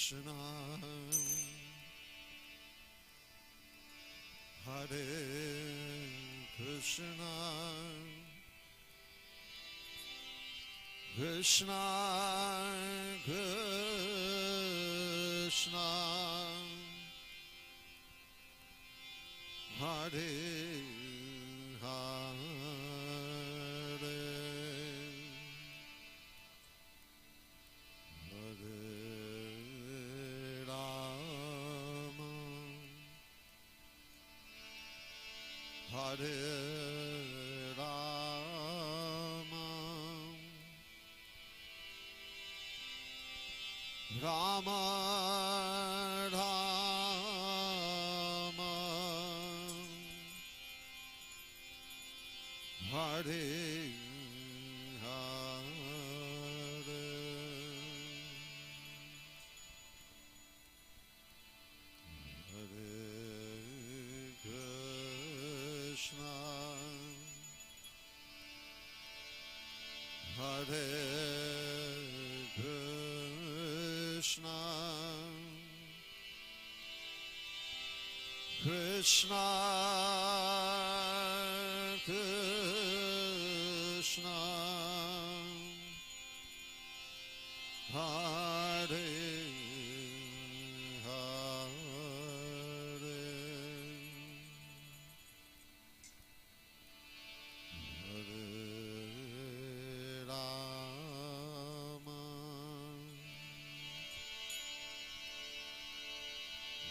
Krishna, Hare Krishna, Krishna Krishna, Hare Hare, Hare Rama, Hare Rama, Rama Rama, Hare Hare, Hare Krishna, Hare Krishna, Krishna Krishna, Hare Hare, Hare Rama,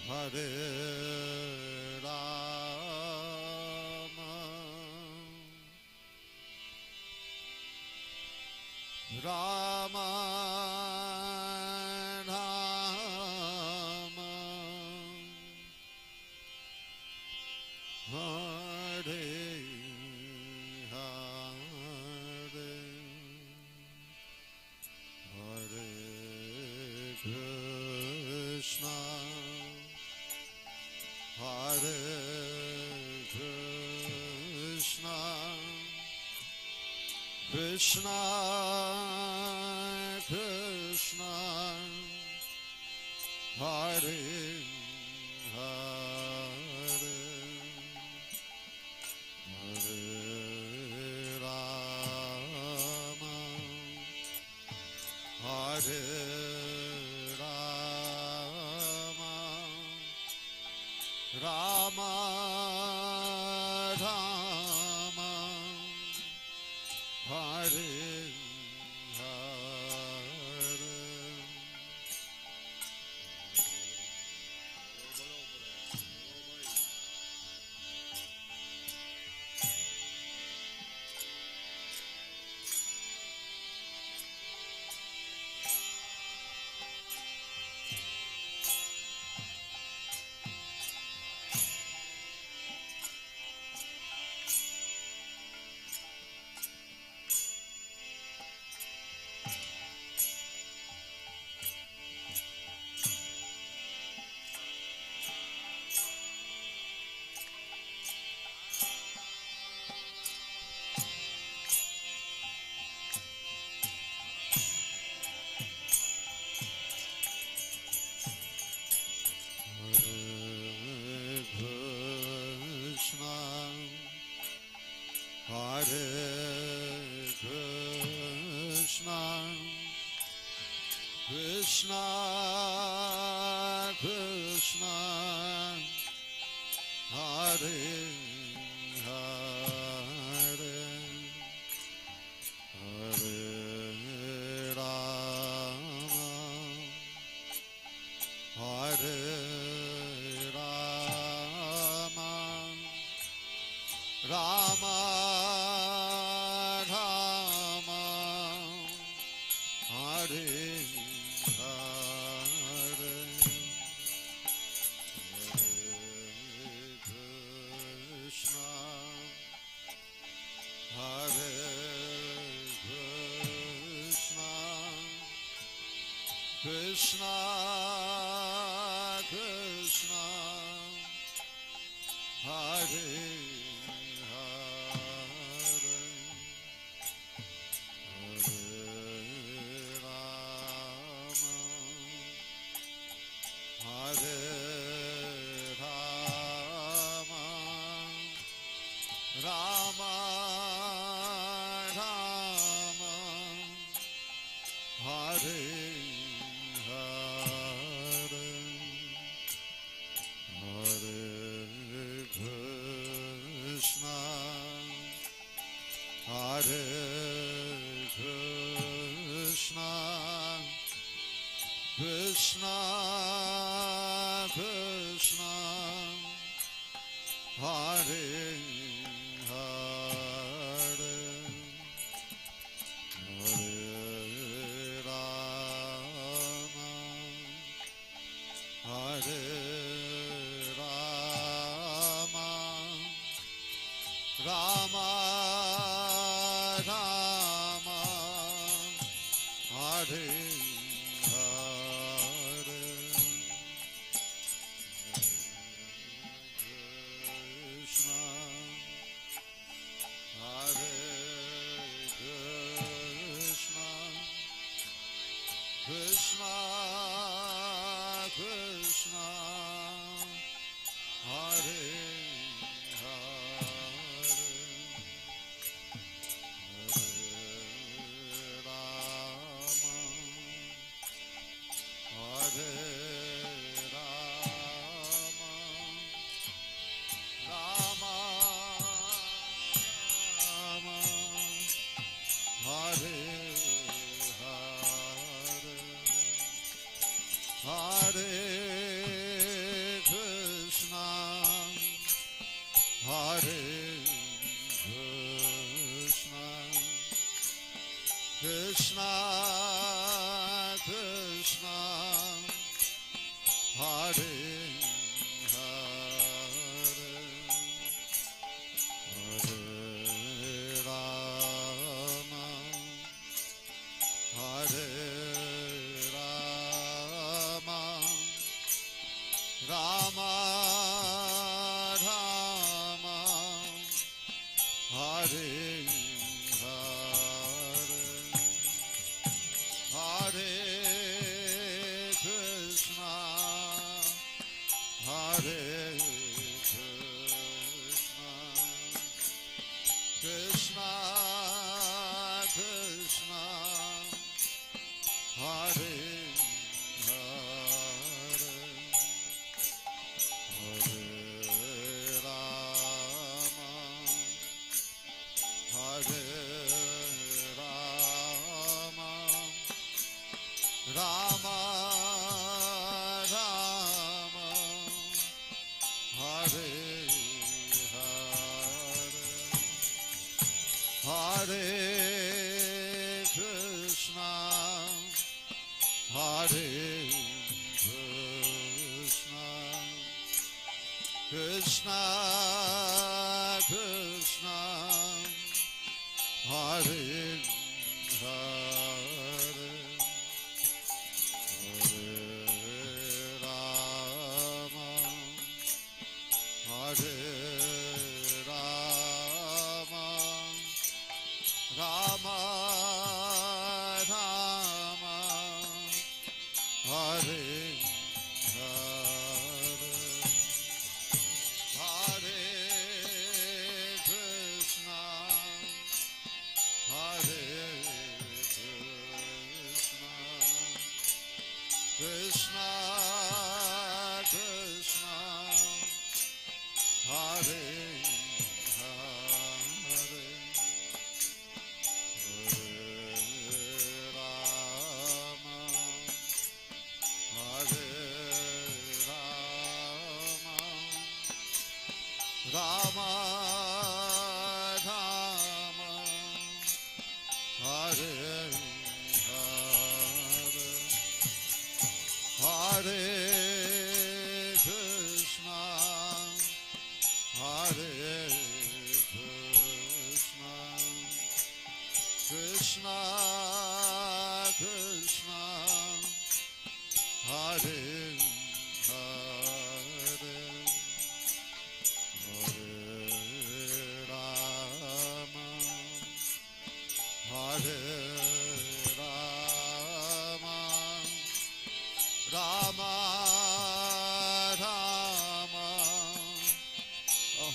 Hare Rama, Rama Rama, Hare Hare, Hare Krishna, Hare Krishna, Krishna Krishna, Hare Hare, Hare Rama, Hare Rama, Rama Rama, Hare Hare. Hare Krishna, Krishna Krishna, Hare Hare, Hare Rama, Hare Rama, Rama Rama, Hare Hare, Hare Krishna, Hare Krishna, Krishna Krishna, Hare Hare Hare, Hare Krishna, Hare Krishna, Krishna Krishna, Hare Hare, Hare Rama, Hare Rama, Rama Rama, Hare Hare, Krishna, Hare Krishna, Krishna Krishna, Hare Hare, Hare Rama, Hare Rama, Rama Rama, Hare Hare, Hare Krishna, Hare Krishna, Krishna Krishna, Hare Hare, Hare Rama, Hare Rama, Rama Rama, Hare Hare, Hare Krishna, Hare Krishna, Krishna Krishna, Hare Hare, Hare Rama, Hare Rama, Rama Rama, Hare Hare, Hare Krishna, Hare Krishna, Krishna Krishna, Hare Hare, Hare Rama, Hare Rama, Rama Rama, Hare Hare, Hare Krishna, Hare Krishna, Krishna Krishna, Hare Hare, Hare Rama, Hare Rama, Rama Rama, Hare Hare, Hare Krishna, Hare Krishna, Krishna Krishna, Hare Hare, Hare Rama, Hare Rama, Rama Rama,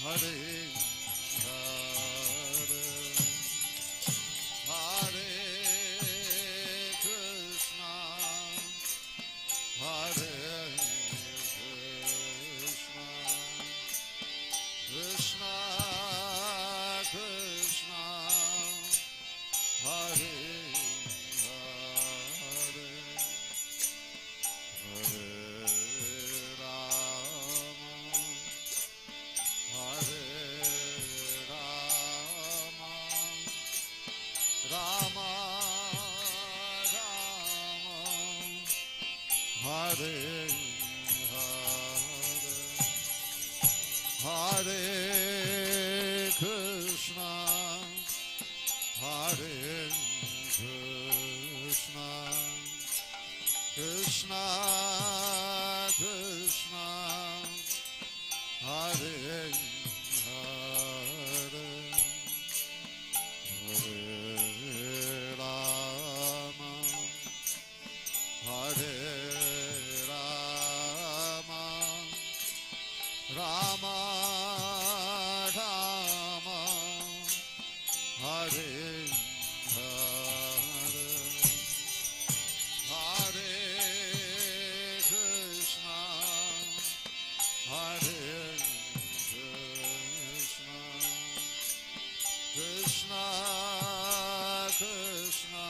Hare Hare, Hare Krishna, Hare Hare Krishna Hare Krishna Krishna Krishna Hare Hare Hare Rama Hare Rama Rama Rama Hare Hare Hare Krishna Hare Krishna Krishna Krishna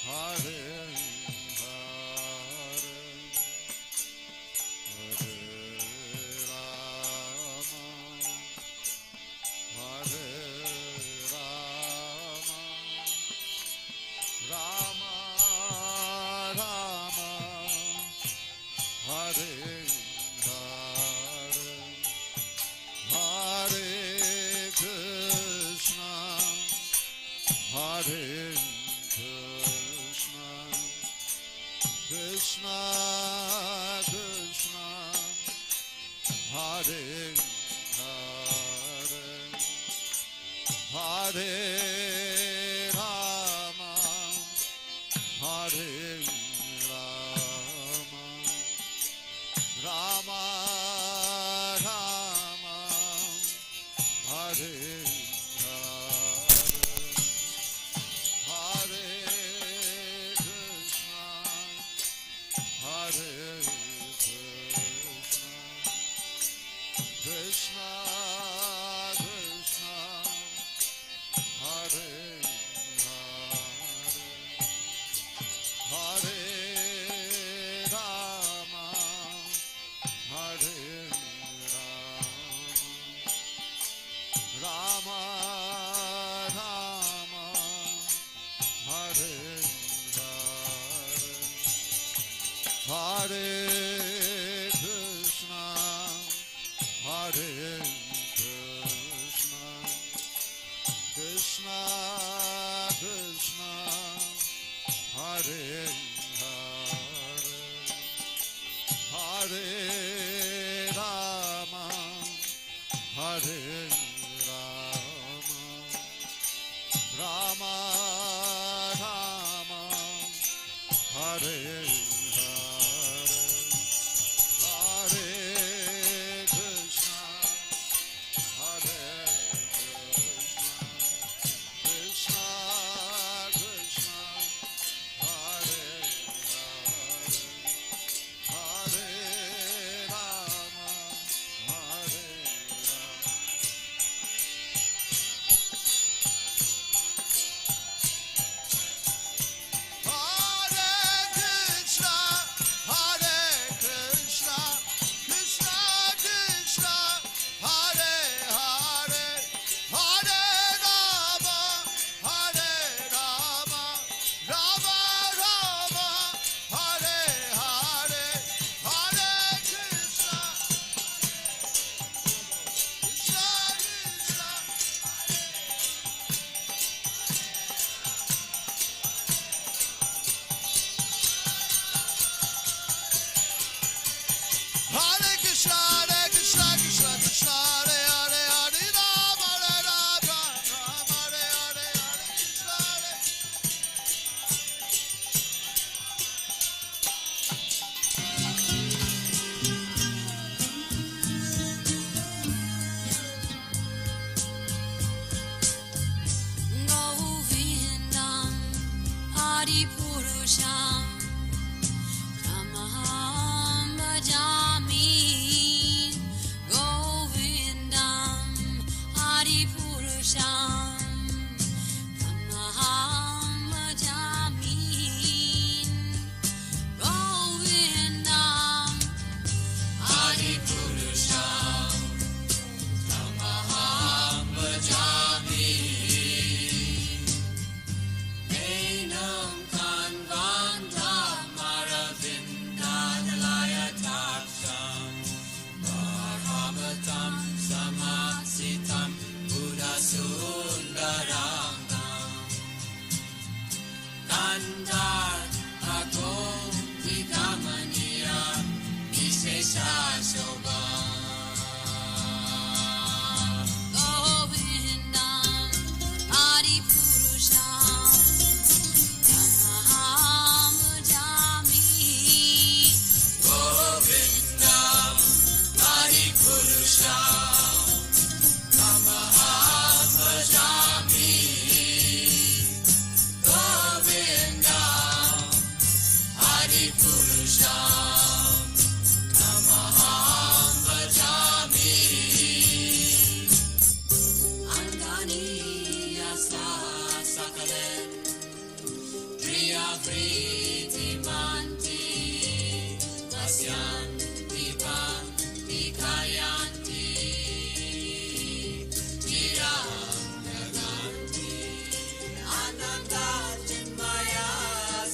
Hare Hare Hare Rama Hare Rama Rama Rama Hare Hare Hare Krishna Hare Krishna Krishna Krishna Hare Hare Hare Rama Hare Rama Rama Rama Hare Hare Krishna Hare Krishna Krishna Krishna Hare Hare Rama Hare Rama Rama Hare Hare Krishna Hare Krishna Krishna Krishna Hare Hare Rama Hare Rama Rama Rama Hare Hare Krishna Hare Krishna Krishna Hare Hare Rama Hare Vandu Ako Vikamaniya Vishesha Shobha Govindam Adi Purusham Tamaham Bhajami Govindam Adi Purusham Tamaham Bhajami Govindam Adi Purusham Tamaham Bhajami Andani Yasa Sakale Priya Priti Manti Vasyan Dipan Dikayanti Tiram Naganti Ananda Chinmaya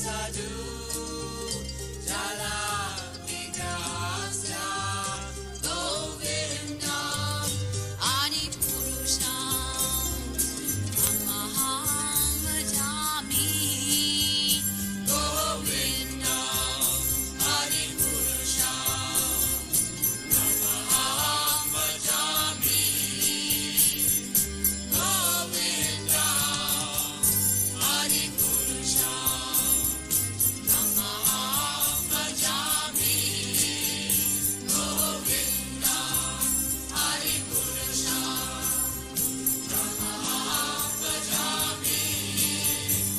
Sadhu Jala Vigrahasya Govindam Adi Purusham Tamaham Bhajami Govindam Adi Purusham Tamaham Bhajami Govindam Adi Purusham Tamaham Bhajami Govindam Adi Purusham Tamaham Bhajami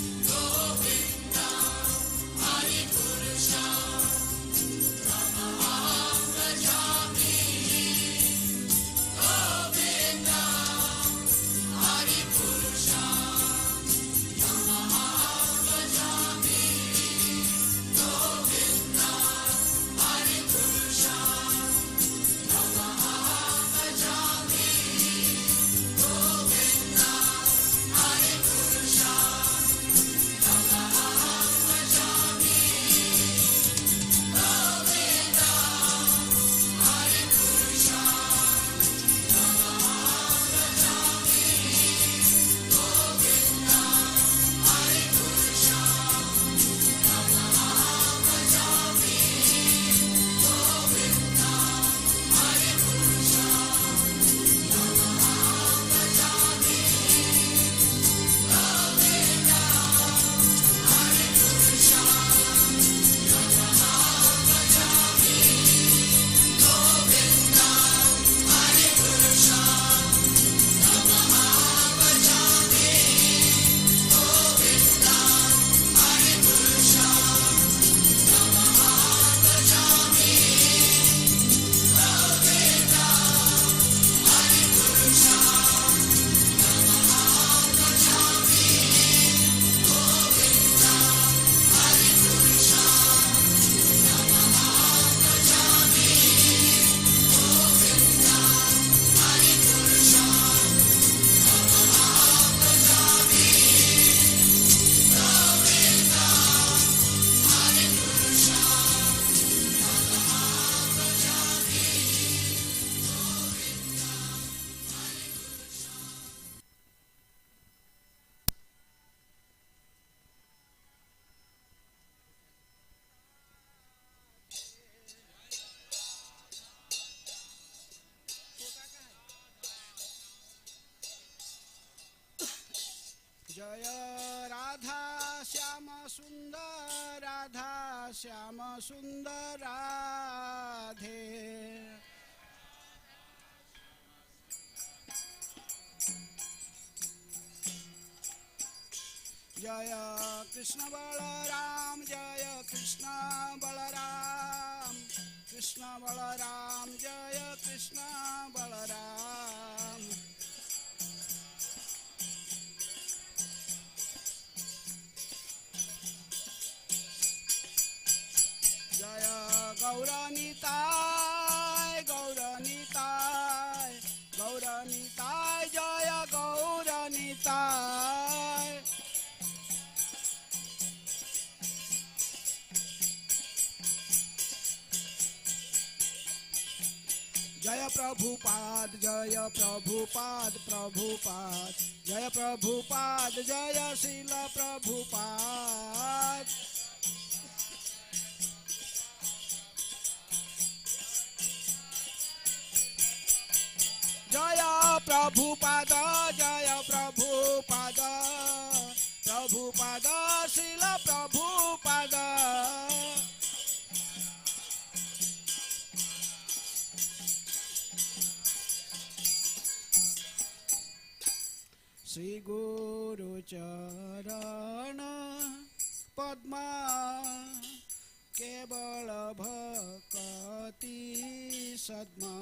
Govindam Adi Purusham Tamaham Bhajami Govindam Adi Purusham Tamaham Bhajami Govindam Adi Purusham Tamaham Bhajami Govindam Adi Purusham Tamaham Bhajami Govindam Adi जय राधा श्याम सुंदर राधा श्याम सुंदर राधे जय कृष्ण बलराम जय कृष्ण बलराम कृष्ण बलराम जय कृष्ण बलराम जय गौरनिताय गौरनिताय गौरनिताय जय गौरनिताय जय प्रभुपाद जय प्रभुपाद प्रभुपाद जय प्रभुपाद जय श्रील प्रभुपाद प्रभुपाद जय प्रभुपाद प्रभुपाद श्रील प्रभुपाद श्री गुरु चरण पद्मा केवल भक्ति सद्मा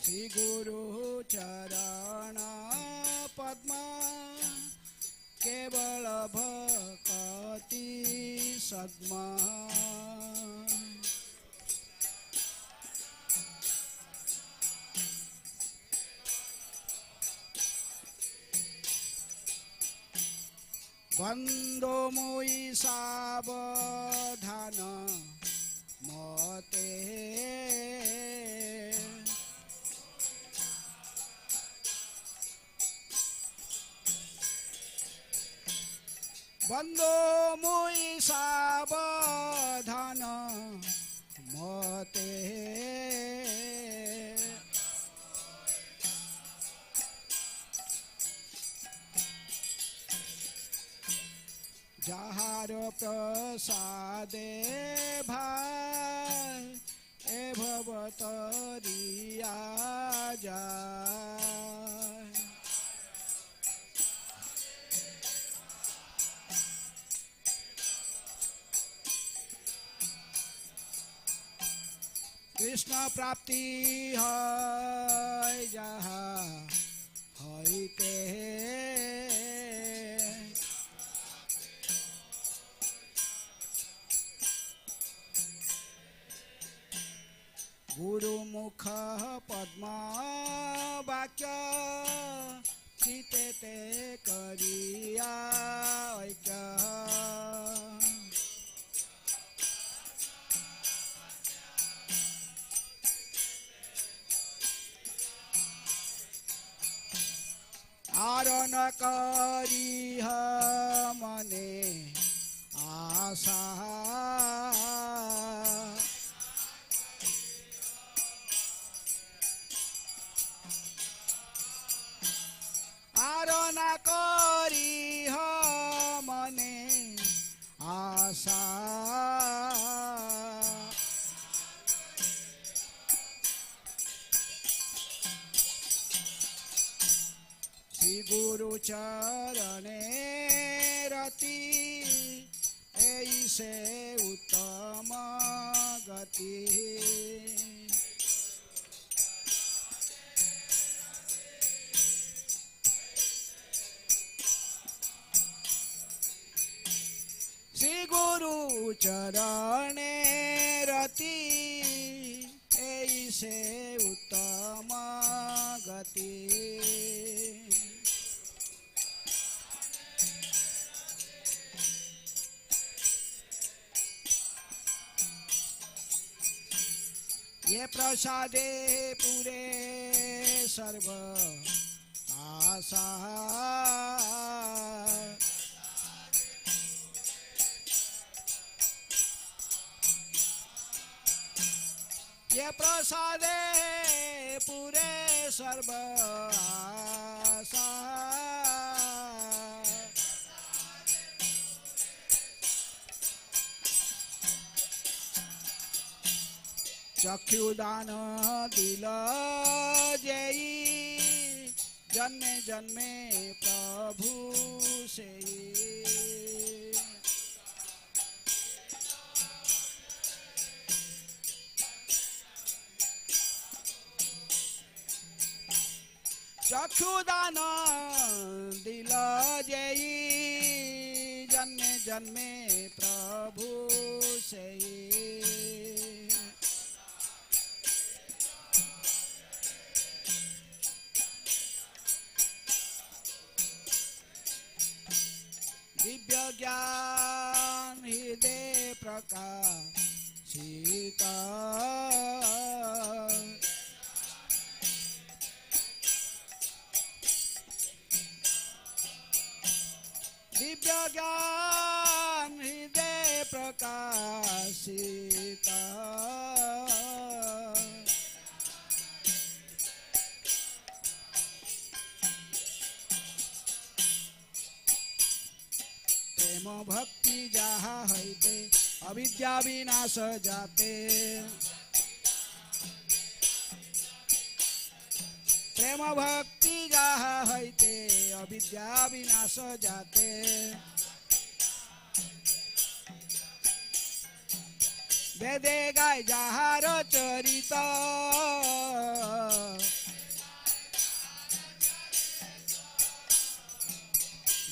श्री गुरु चरण पद्मा केवल भक्ति सद्मा बंदो मुई सावधान मते बंदो मुई सावधान मते जहार प्रसादे भाई ए भवतरिया जाय कृष्ण प्राप्ति है जहाँ हईते गुरु मुख पद्मा वाक्य चिते ते करिया ऐक्य आरण करिह मने आशा आरण करिह मने आशा श्री गुरु चरणे रति ऐसे उत्तम गति श्री गुरु चरणे रति ऐसे उत्तम गति ये प्रसादे पूरे सर्व आशा ये प्रसादे पूरे सर्व आशा चक्षुदान दिल जयी जन्मे जन्मे प्रभु से चक्षुदान दिल जयी जन्मे जन्मे प्रभु से दिव्य ज्ञान हृदय प्रकाशित भक्ति जहा हैते अविद्या विनाश जाते प्रेम भक्ति जहा हैते अविद्या विनाश जाते वेदे गाय जाहार चरित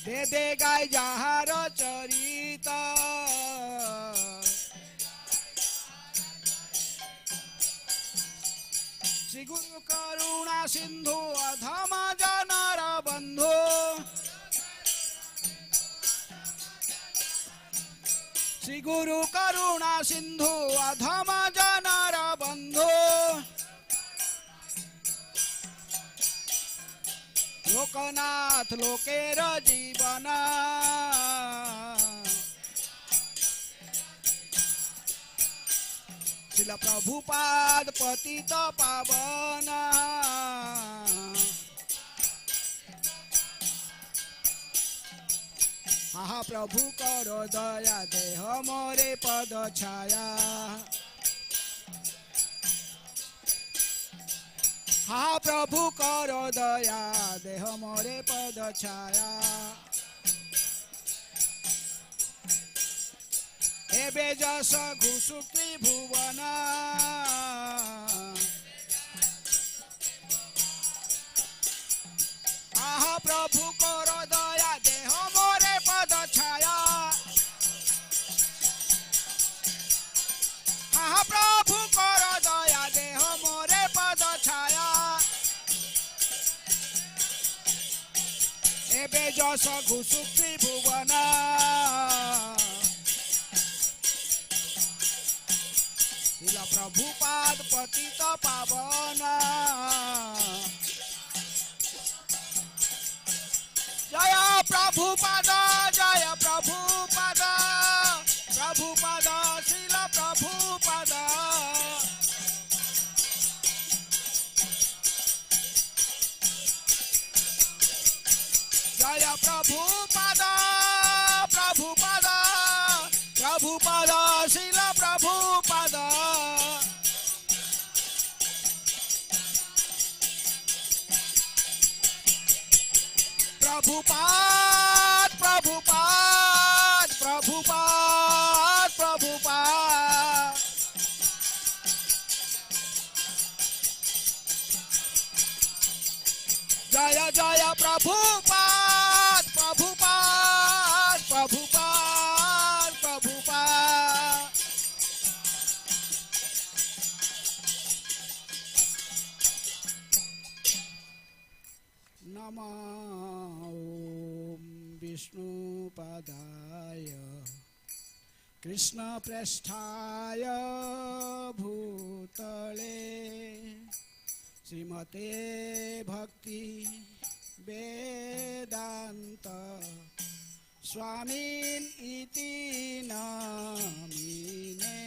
वेदे गाय जाहार चरित श्री गुरु करुणा सिंधु अधम जनर बंधु श्री गुरु करुणा सिंधु अधम जनर बंधु लोकनाथ लोकेर जीवन शिल प्रभुपाद पतित पावन आहा प्रभु करो दया देह मोरे पद छाया हा प्रभु करो दया देह मोरे पद छाया एबे जस घुसु त्रिभुवन आहा प्रभु करो दया देह मोरे पद छाया आहा प्रभु करो दया देह मोरे पद छाया एबे जस घुसु त्रिभुवन शिल प्रभुपाद पतित पावन जय प्रभुपाद जय प्रभुपाद प्रभुपाद शिल प्रभुपाद जय प्रभुपाद प्रभुपाद प्रभुपाद शिल प्रभुपाद प्रभुपाद प्रभुपाद प्रभुपाद प्रभुपाद जय जय प्रभुपाद प्रभुपाद प्रभुपाद प्रभुपाद नमः विष्णुपदाय कृष्णप्रेष्ठाय भूतले श्रीमते भक्ति वेदांत स्वामिन् इति नामिने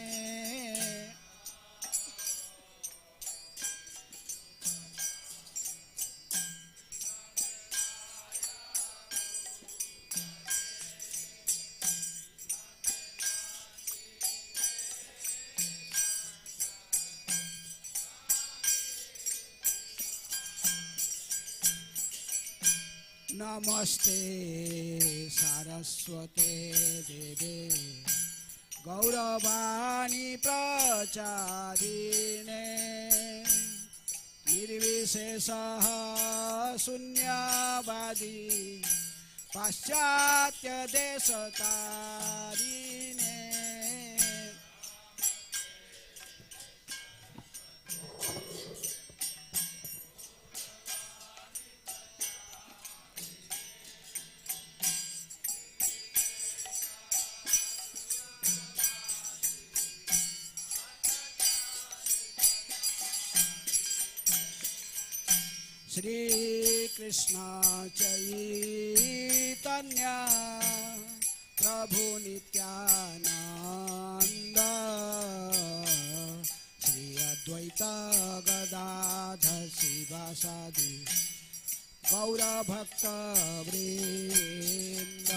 नमस्ते सारस्वते देवे गौरवाणी प्रचारिणे निर्विशेषः शून्यवादी पाश्चात्य देशकारिणे श्री कृष्ण चैतन्य प्रभु नित्यानंद श्री अद्वैत गदाधर शिवासादि गौर भक्त वृंद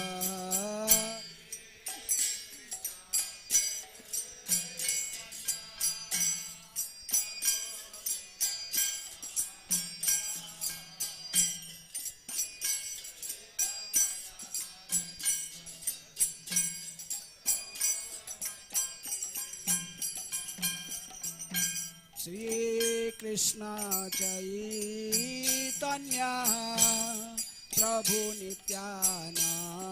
श्री कृष्ण चैतन्य प्रभु नित्यानंद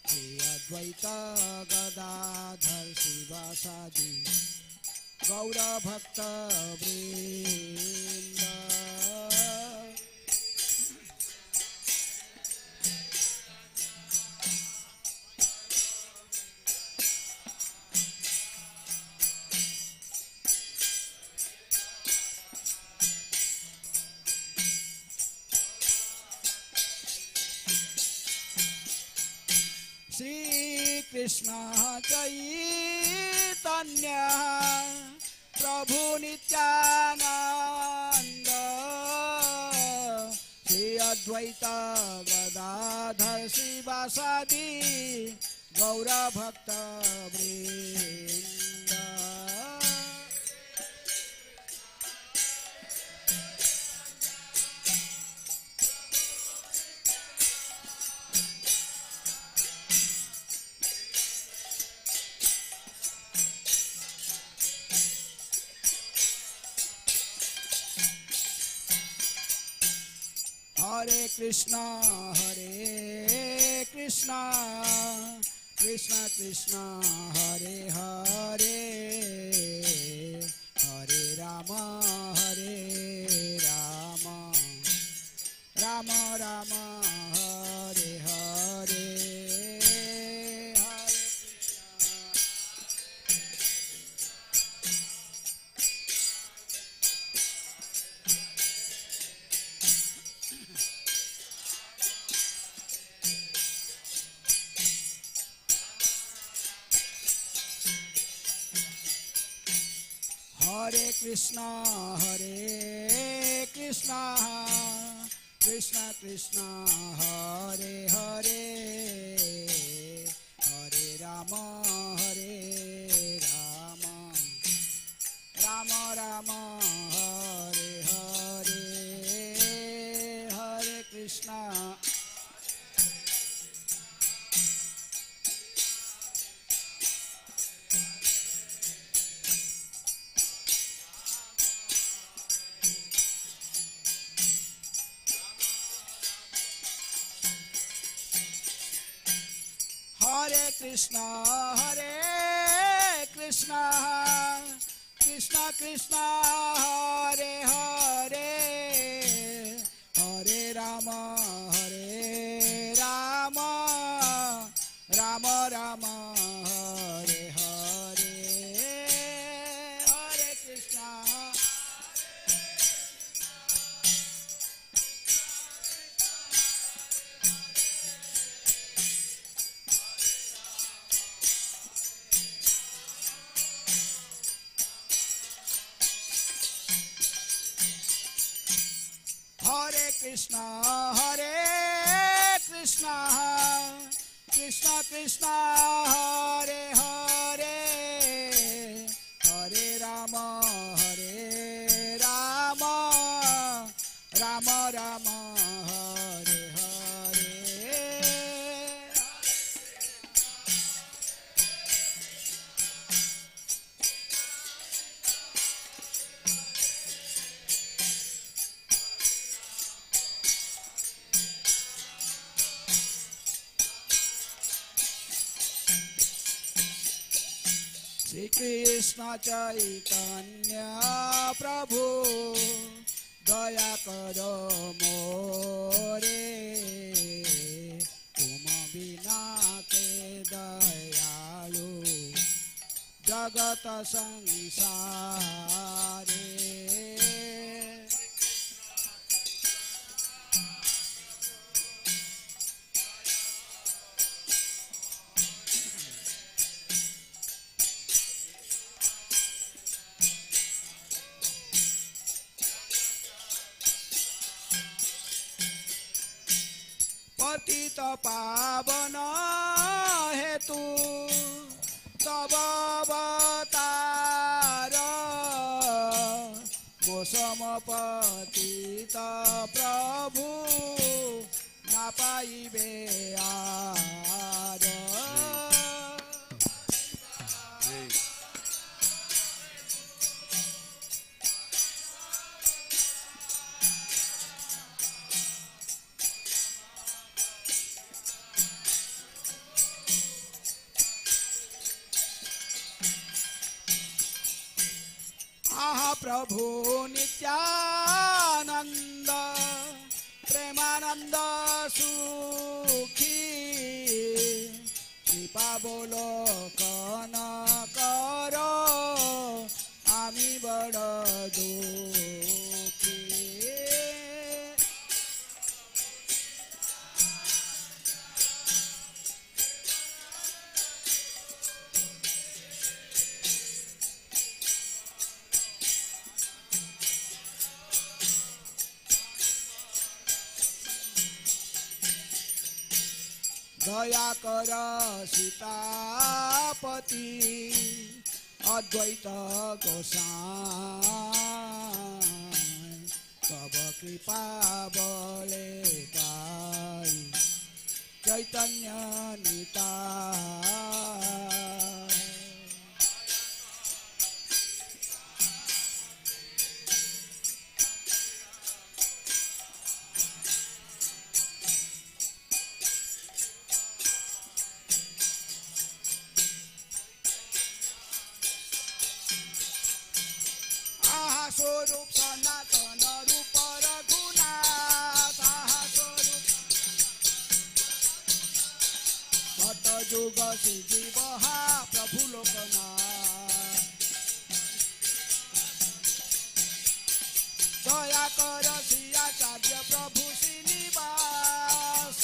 श्री अद्वैत गदाधर शिवासादि गौर भक्त वृंद। श्री कृष्ण चैतन्य प्रभु नित्यानंद श्री अद्वैत गदाधर शिवासादि गौर भक्त वृंद। हरे कृष्णा कृष्णा कृष्णा हरे हरे हरे राम राम राम हरे हरे। हरे कृष्णा कृष्णा कृष्णा हरे हरे हरे राम राम राम हरे हरे। हरे कृष्णा हरे कृष्णा कृष्णा कृष्णा हरे हरे हरे राम राम राम हरे हरे। हरे कृष्णा हरे कृष्णा कृष्णा कृष्णा हरे हरे हरे राम राम राम हरे हरे। श्री कृष्ण चैतन्य प्रभु दया करो मोरे तुम बिना के दयालु जगत संसारे। पतित पावन हेतु तब अवतार मोसम पतित प्रभु ना पाइबे आर। प्रभु नित्यानंद प्रेमानंद सुखी कृपा बोलो कन करो आमी बड़ दुखी दया कर सीतापति अद्वैत गोसाई तब कृपा बले पाई चैतन्य निताई स्वरूप सनातन रूप रघुनाथ स्वरूप भट्ट जुग श्रीजीव प्रभु लोकनाथ दया कर श्री आचार्य प्रभु श्रीनिवास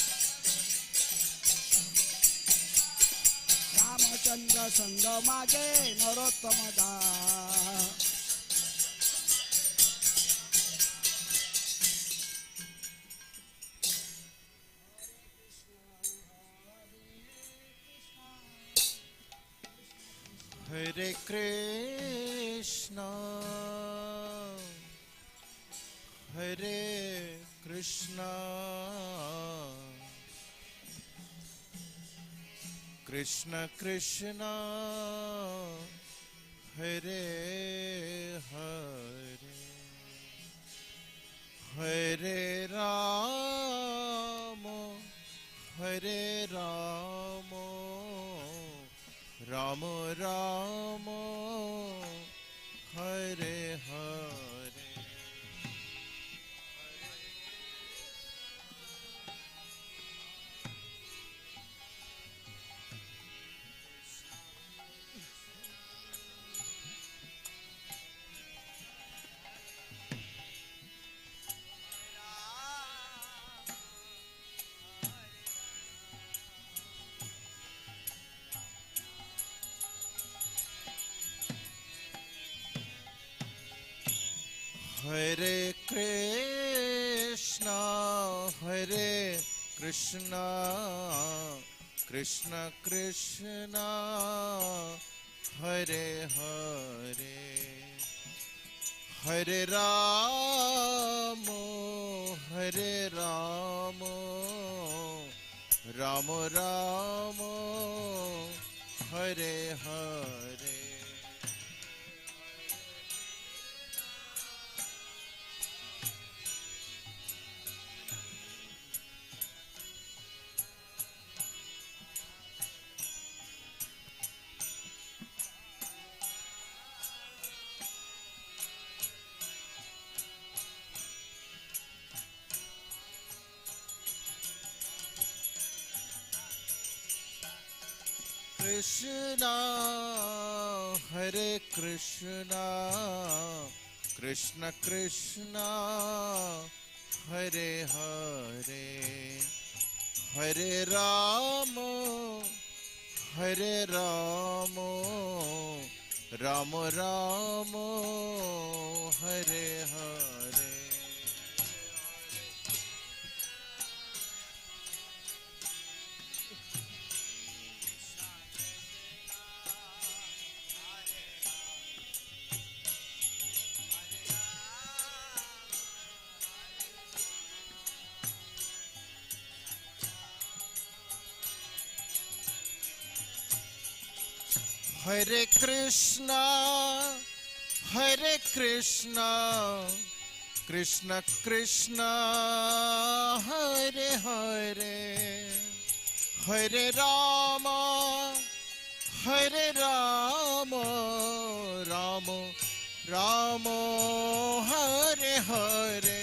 रामचंद्र संग मागे नरोत्तम दास Hare Krishna, Hare Krishna, Krishna Krishna, Hare Hare, Hare Rama, Hare Rama, Rama Rama, Hare Hare. Hare Krishna, Hare Krishna, Krishna Krishna, Hare Hare, Hare Rama, Hare Rama, Rama Rama, Hare Hare. Krishna, Hare Krishna, Krishna Krishna, Hare Hare, Hare Rama, Hare Rama, Rama Rama, Hare Hare. Hare Krishna, Hare Krishna, Krishna Krishna, Hare Hare, Hare Rama, Hare Rama, Rama Ram Hare Hare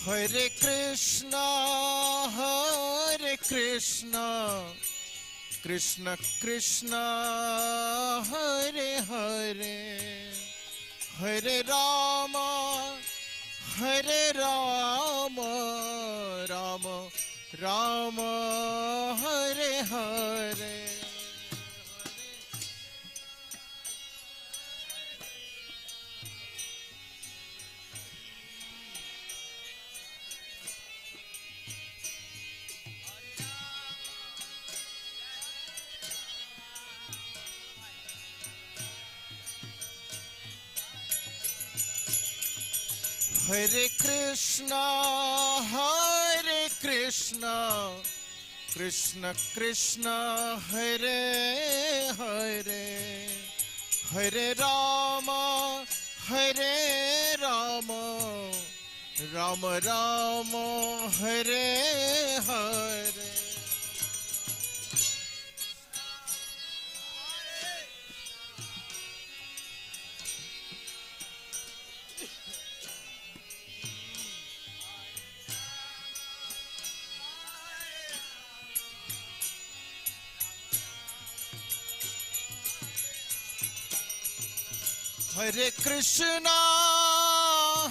Hare Krishna Krishna Krishna Hare Hare Hare Ram Ram Ram Hare Hare Hare Krishna Krishna Krishna Hare Hare Hare Ram Ram Ram Hare Hare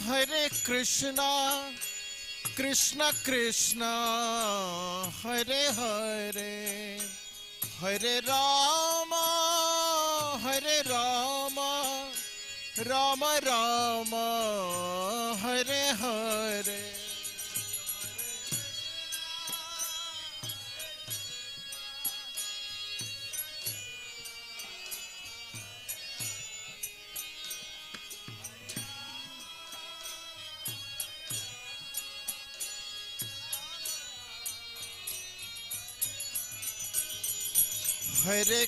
Hare Krishna Krishna Krishna Hare Hare Hare Ram Ram Ram Hare Hare Hare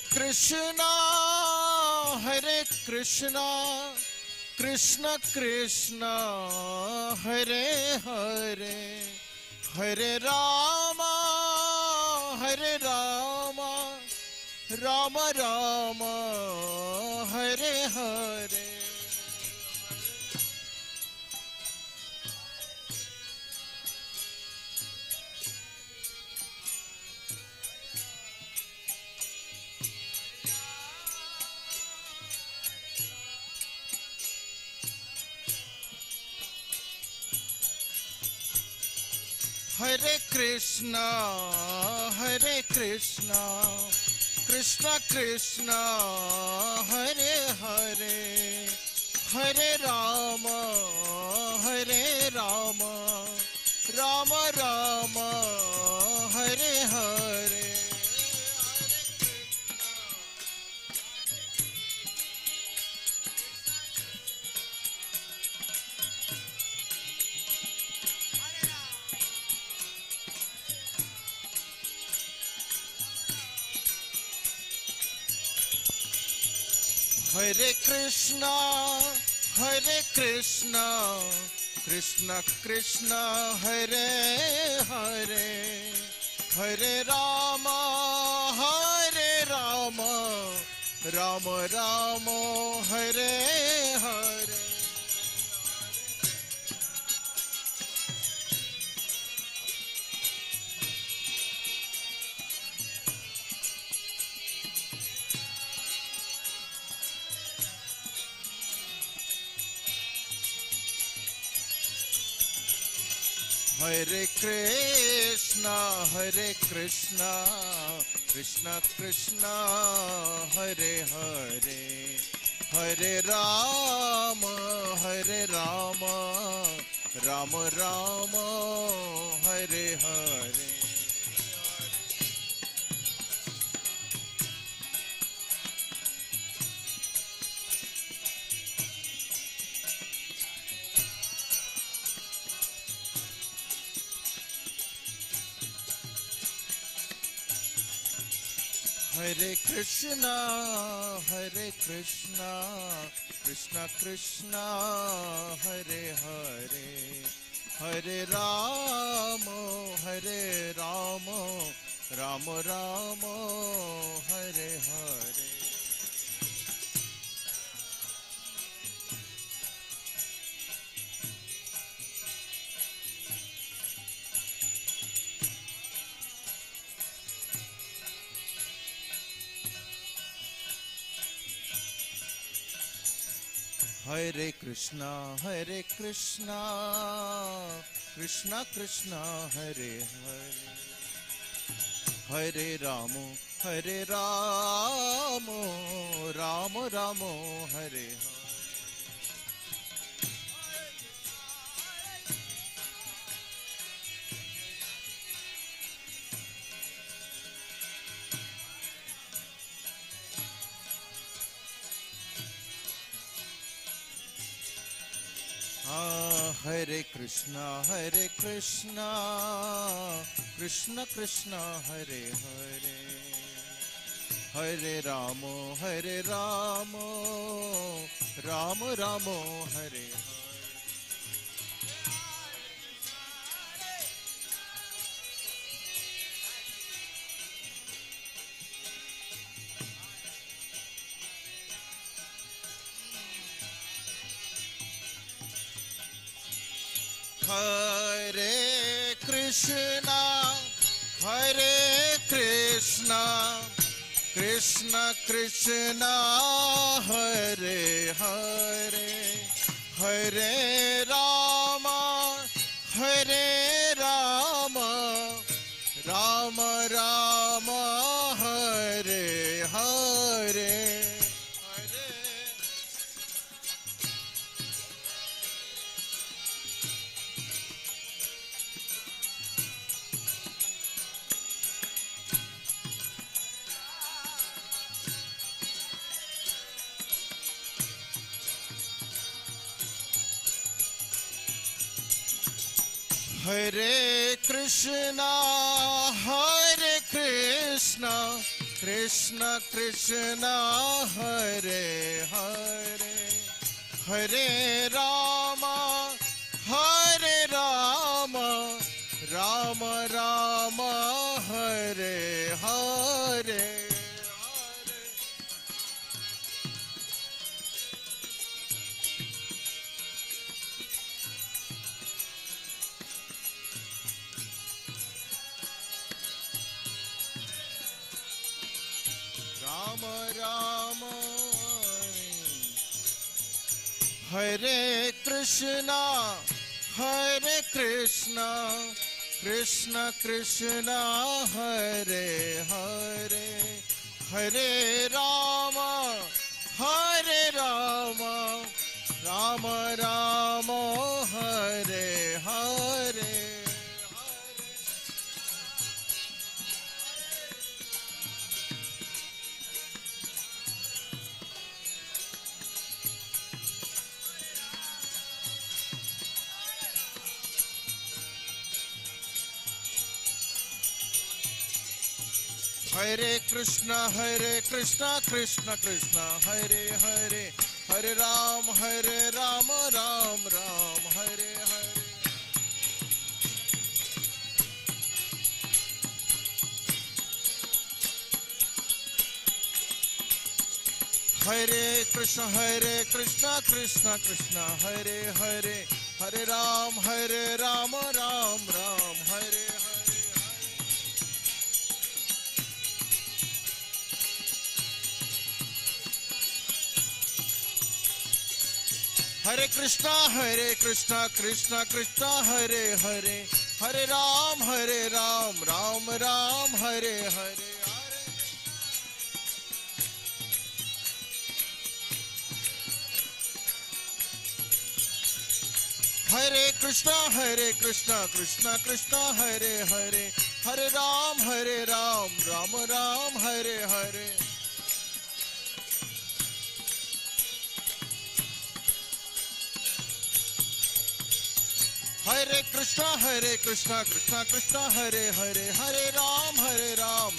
Krishna Krishna Krishna Hare Hare Hare Ram Ram Ram Hare Hare Hare Krishna Krishna Krishna Hare Hare Hare Ram Ram Ram Hare Hare Hare Krishna Krishna Krishna Hare Hare Hare Ram Ram Ram Hare Hare Hare Krishna Krishna Krishna Hare Hare Hare Ram Ram Ram Hare Hare Hare Krishna, Krishna Krishna, Hare Hare, Hare Rama, Rama Rama, Hare Hare. Hare Krishna, Krishna Krishna, Hare Hare, Hare Rama, Rama Rama, Hare Hare. Hare Krishna, Krishna Krishna, Hare Hare, Hare Rama, Rama Rama, Hare Hare. Hare Krishna, Krishna Krishna, Hare Hare, Hare Rama, Rama Rama, Hare Hare. Hare Krishna, Krishna Krishna, Hare Hare, Hare Rama, Rama Rama, Hare Hare. Rama Rama, Hare Krishna, Krishna Krishna, Hare Hare, Hare Rama, Rama Rama, Hare Hare. Hare Krishna, Krishna Krishna, Hare Hare, Hare Ram, Ram Ram, Hare Hare. Hare Krishna, Krishna Krishna, Hare Hare, Hare Ram, Ram Ram, Hare Hare. Hare Krishna, Krishna Krishna, Hare Hare, Hare Ram, Ram Ram, Hare Hare. Hare Krishna, Krishna Krishna, Hare Hare, Hare Ram, Ram Ram, Hare Hare. Hare Krishna Krishna Krishna Hare Hare, Hare Ram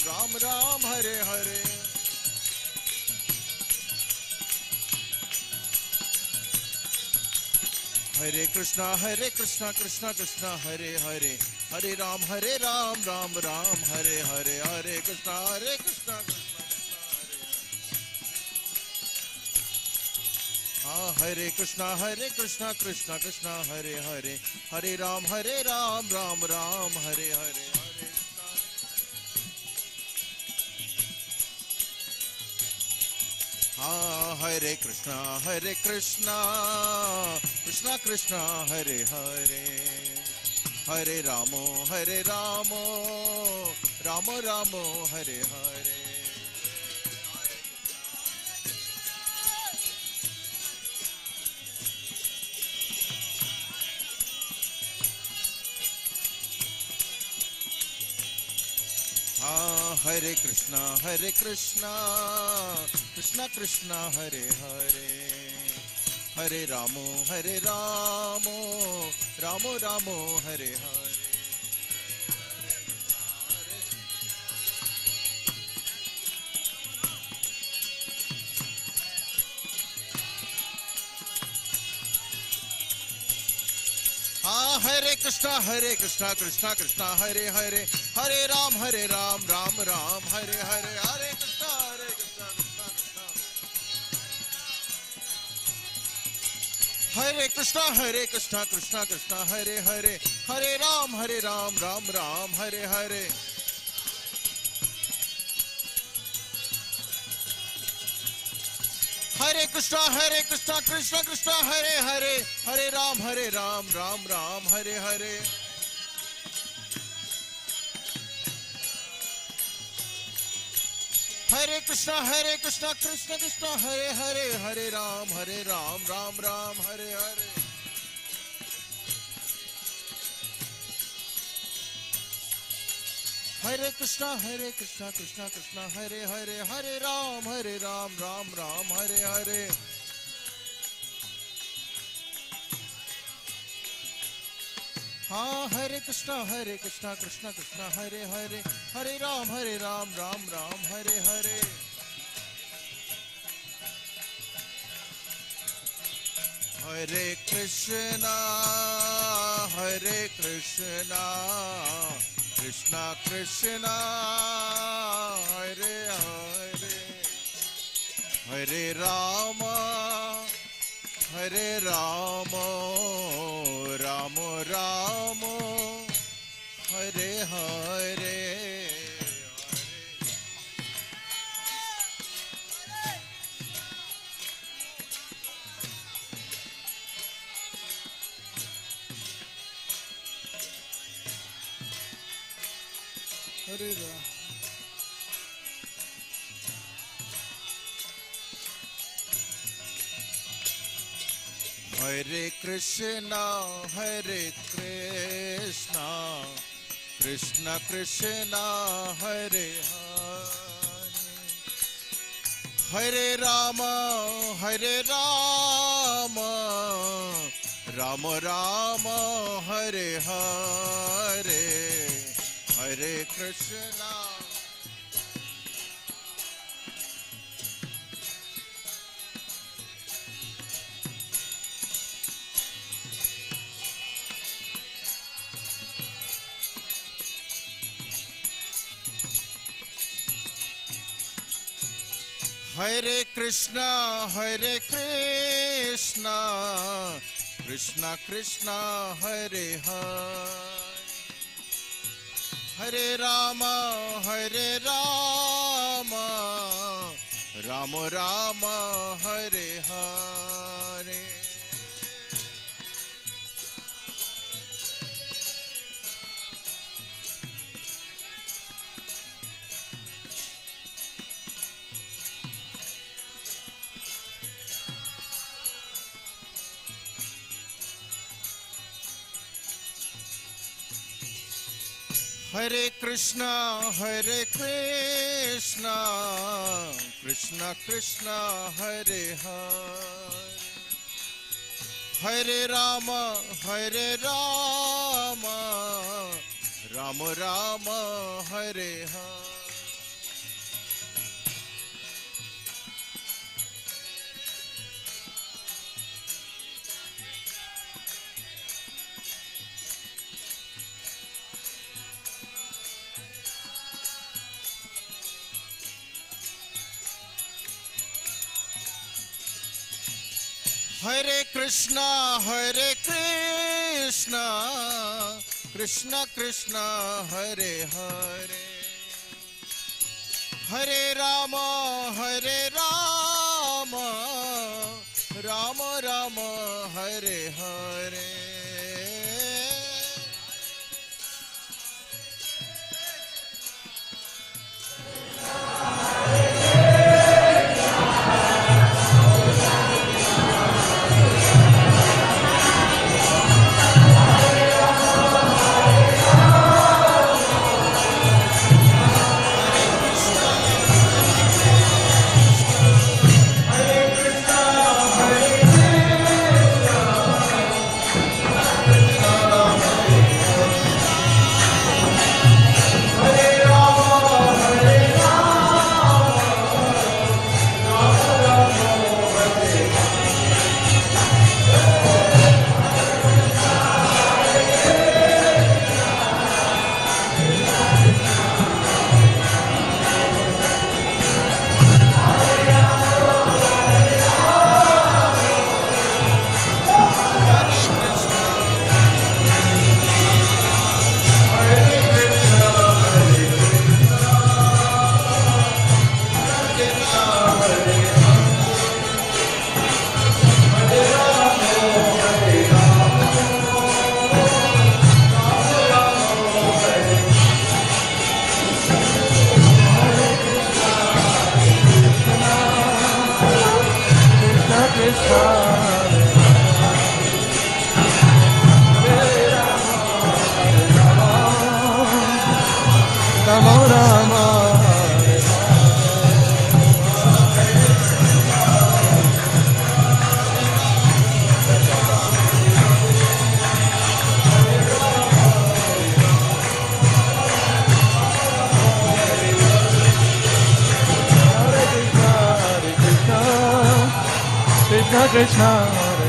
Ram Ram Hare Hare. Hare Krishna Krishna Krishna Hare Hare, Hare Ram Ram Ram Hare Hare. Hare Krishna Krishna Hare Krishna Krishna Krishna Hare Hare, Hare Ram Ram Ram Hare Hare. Hare Krishna Krishna Krishna Hare Hare, Hare Ramo Ramo Hare Hare. Hare Krishna Krishna Krishna Hare Hare, Hare Ramo Ramo Hare Hare. Hare Krishna Krishna Krishna Hare Hare, Hare Ram Ram Ram Hare Hare. Hare Krishna Krishna Hare Krishna Krishna Hare Hare, Hare Ram Ram Ram Hare Hare. Hare Krishna Krishna Hare Hare, Hare Ram Ram Ram Hare Hare. Hare Krishna Krishna Hare Hare, Hare Ram Ram Ram Hare Hare. Hare Krishna Krishna Hare Hare, Hare Ram Ram Ram Hare Hare. Hare Krishna Krishna Hare Hare, Hare Ram Ram Ram Hare Hare. Hare Krishna Krishna Krishna Hare Hare, Hare Rama Rama Rama Hare Hare. Hare Ram. Hare Krishna Krishna Krishna Hare Hare, Hare Rama Rama Rama Hare Hare. Hare Krishna Hare Krishna Krishna Krishna Hare Hare, Hare Rama Rama Rama Hare Hare. Hare Krishna Krishna Krishna Hare Hare, Hare Rama, Hare Rama, Rama Rama, Hare Hare. Hare Krishna, Krishna Krishna, Hare Hare. Hare Rama, Rama Rama, Hare Hare. Krishna Krishna Hare Hare Hare Rama Rama Rama Hare Hare Krishna Krishna Hare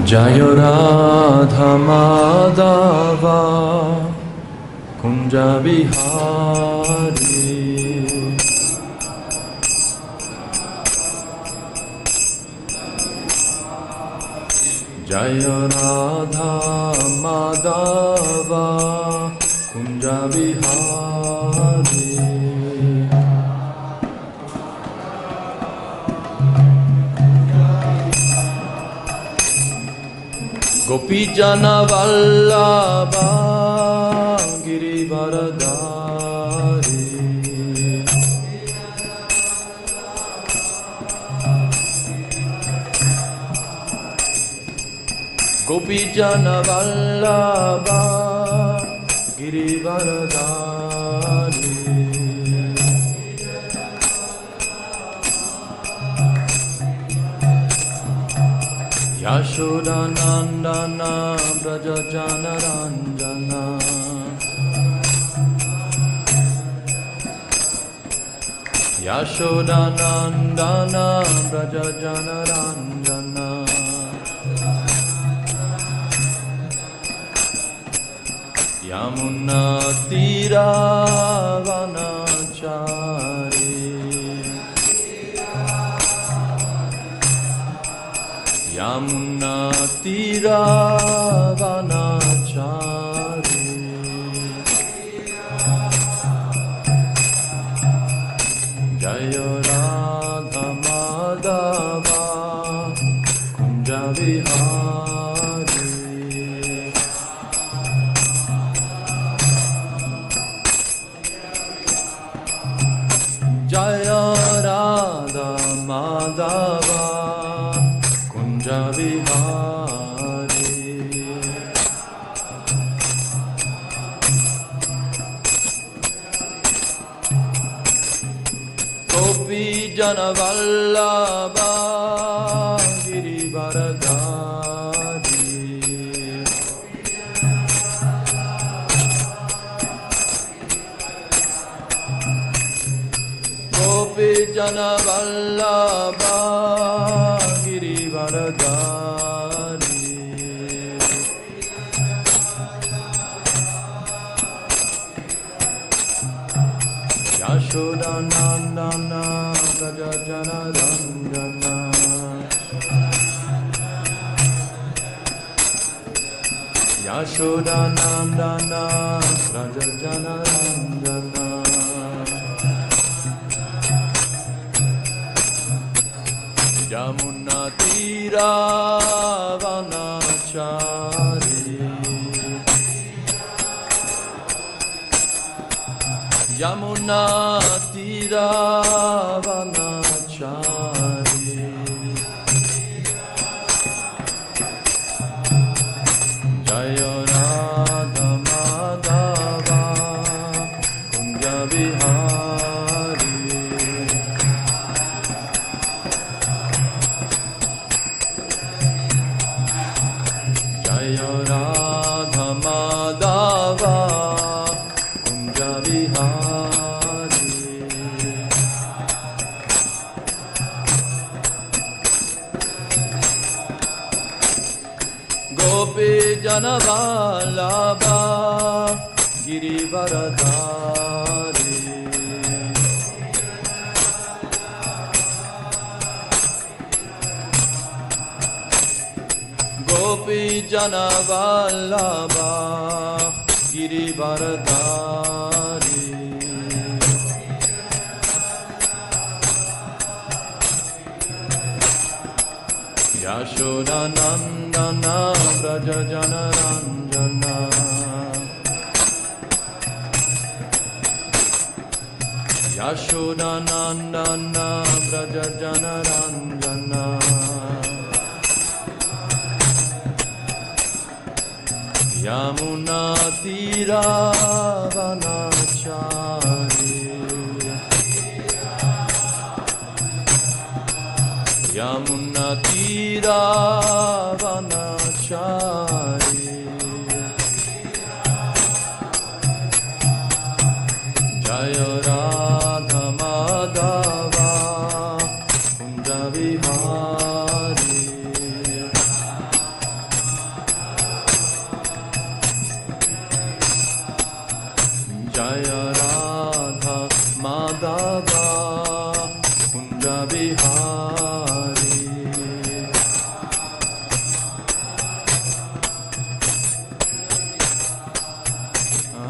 Jaya Radha Madhava Kunja Bihari Jaya Radha Madhava Kunja Bihari Gopi Jana Vallabha Girivaradari Gopi Jana Vallabha Girivaradari Yashoda Nandana Braja Jana Ranjana Yashodanandana Vrajajanaranjana Yamunatira Vanachari Yamunatira Vanachari Jaya Radha Madhava Kunja Vihari Jaya Radha Madhava Kunja Vihari Gopi Jana Vallabha Girivaradhari Gopi Jana Vallabha Girivaradhari Yashodanandana Vrajajanaranjana Yashodanandana Vrajajanaranjana Yamunatira Vanachari Yamunatira Vanachari Jaya Radha Madhava Kunja Vihari Jaya Radha Madhava Kunja Vihari Gopi Jana Vallabha Girivaradhari Gopi Jana Vallabha Girivaradhari Yashodanandana Vrajajanaranjana Yashodanandana Vrajajanaranjana Yamunatira Vanachari Yamunatira Vanachari Jaya Radha Madhava Kunja Vihari Jaya Radha Madhava Kunja Vihari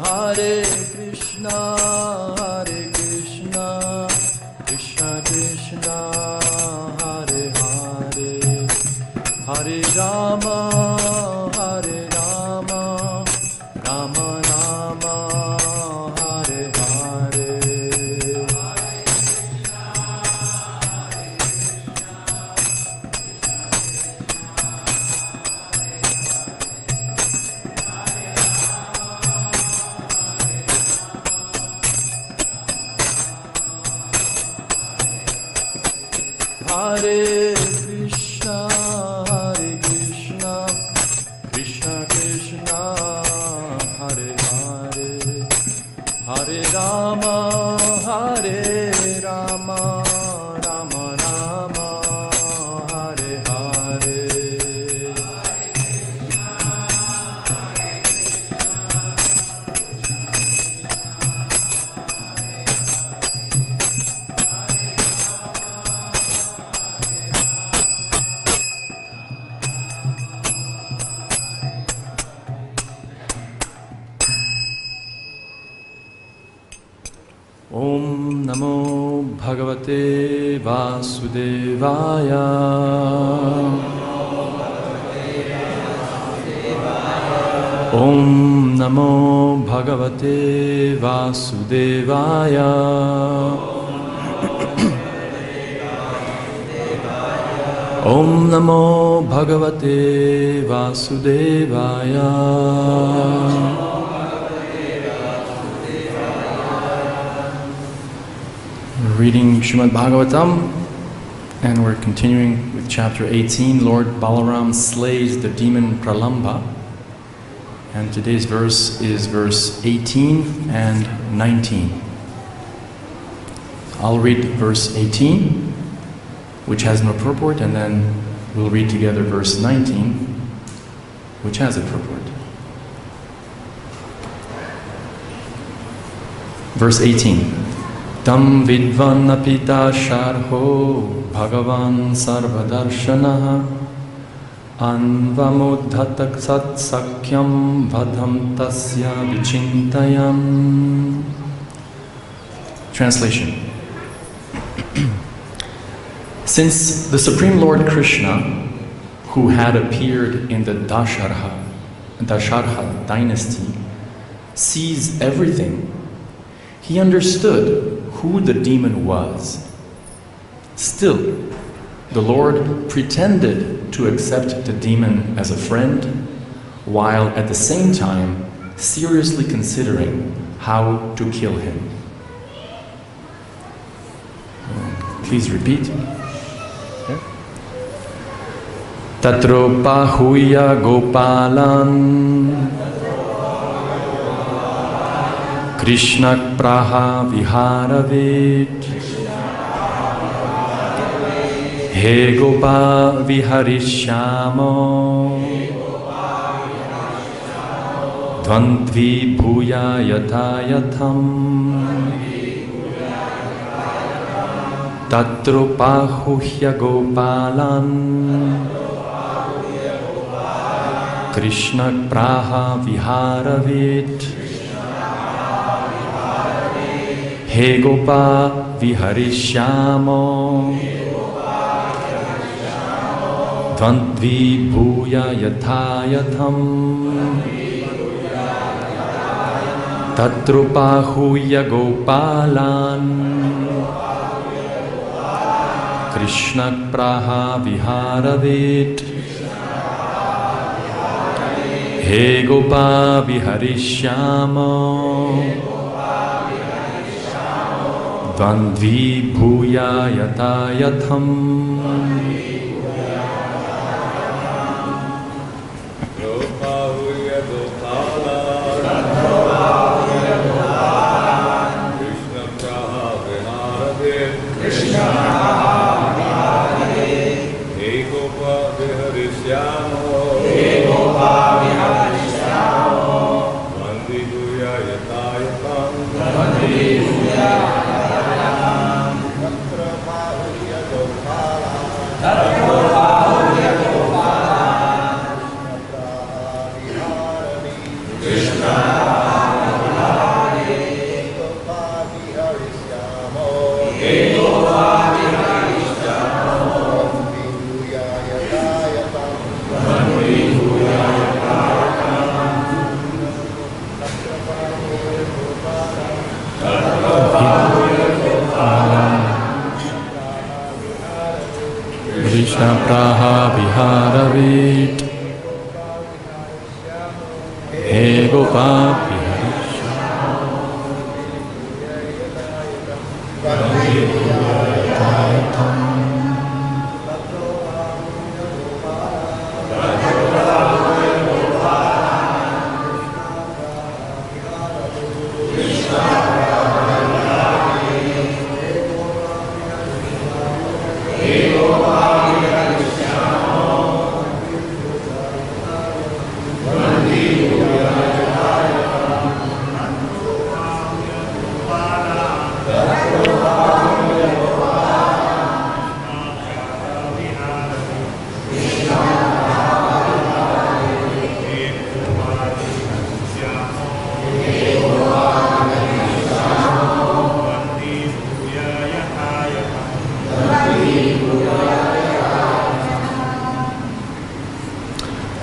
Hare Krishna Krishna Krishna Hare Hare Hare Rama Rama Rama Hare Hare Hare Krishna Bhagavate Vasudevaya. Om Namo Bhagavate Vasudevaya. Om Namo Bhagavate Vasudevaya. We're reading Srimad Bhagavatam, and we're continuing with chapter 18. Lord Balaram slays the demon Pralamba, and today's verse is verse 18 and 19. I'll read verse 18, which has no purport, and then we'll read together verse 19, which has a purport. Verse 18. Tam vidvan apita sharho bhagavan sarvadarshanaha anvamudhatak sat sakyam vadham tasya vichintayam. Translation. Since the Supreme Lord Krishna, who had appeared in the Dasharha dynasty, sees everything, he understood who the demon was. Still, the Lord pretended to accept the demon as a friend, while at the same time seriously considering how to kill him. Please repeat. Tatro pahuya gopalan Krishna praha viharavit He gopa viharishyamo Dvandvi bhuya yatayatham Tatro pahuya gopalan Krishna praha viharavit He gopa viharishyamo Dvandvi bhuya yatayatham Tatrupahuya gopalan Krishna praha viharavit He gopa viharishyamo Dvandvi bhuya yatayatham. Krishna praha viharavit He gopa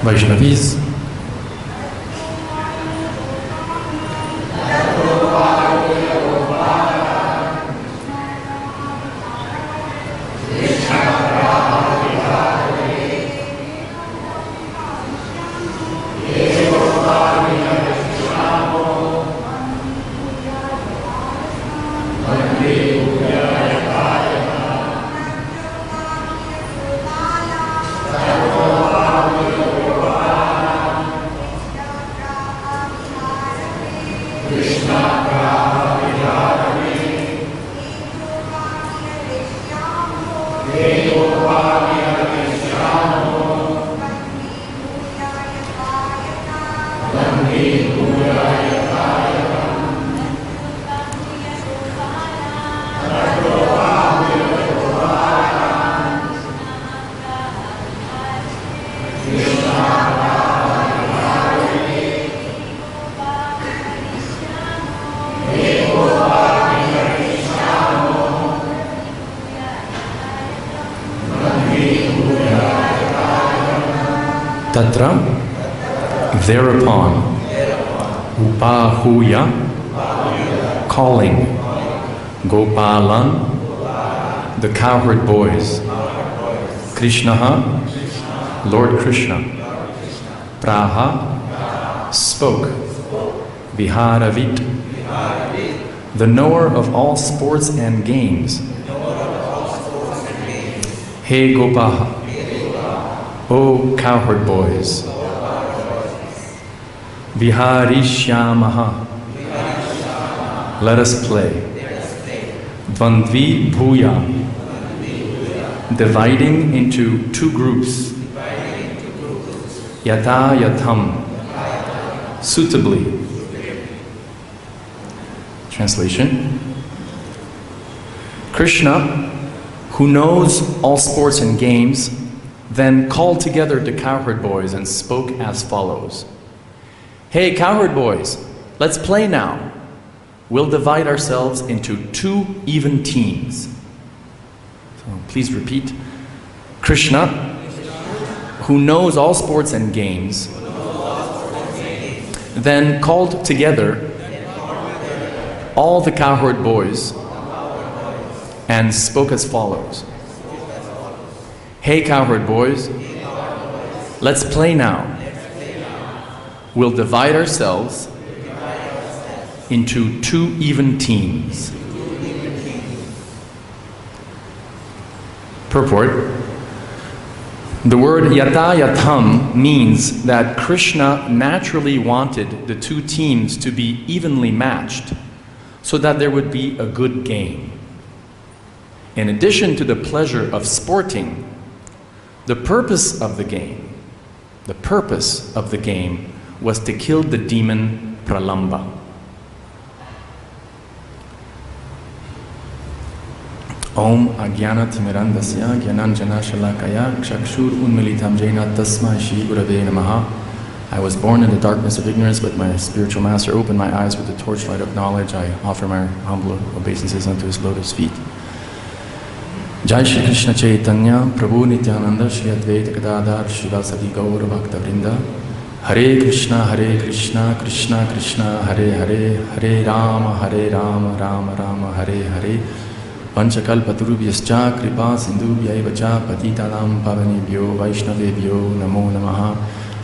Vaishnavis. Tatra, thereupon, upahuya, calling, Gopalan, the cowherd boys, Krishnaha, Lord Krishna, Praha, spoke, Viharavit, the knower of all sports and games, Hey Gopaha, O cowherd boys, Viharishyamaha, let us play. Vandvi Bhuya, dividing into two groups. Yata Yatam, suitably. Translation. Krishna, who knows all sports and games, then called together the cowherd boys and spoke as follows. Hey cowherd boys, let's play now. We'll divide ourselves into two even teams. So please repeat. Krishna, who knows all sports and games, then called together all the cowherd boys and spoke as follows. Hey cowherd boys, let's play now. We'll divide ourselves into two even teams. Purport. The word yata yatam means that Krishna naturally wanted the two teams to be evenly matched so that there would be a good game. In addition to the pleasure of sporting, the purpose of the game was to kill the demon Pralamba. Om Agyana Timirandasya Gyananjana Shalakaya Kshakshur Unmilitam Jaina Tasma Shri Gurave Namaha. I was born in the darkness of ignorance, but my spiritual master opened my eyes with the torchlight of knowledge. I offer my humble obeisances unto his lotus feet. Jai Shri Krishna Chaitanya Prabhu Nityananda Shri Advaita Gadadhar Shivasadi Gaura Bhakta Vrinda. Hare Krishna Krishna Krishna Hare Hare Hare Rama Rama Rama Hare Hare Panchakalpaturubhyascha kripa sindhubhyaivacha patitanam pavanebhyo vaishnavebhyo namo namaha.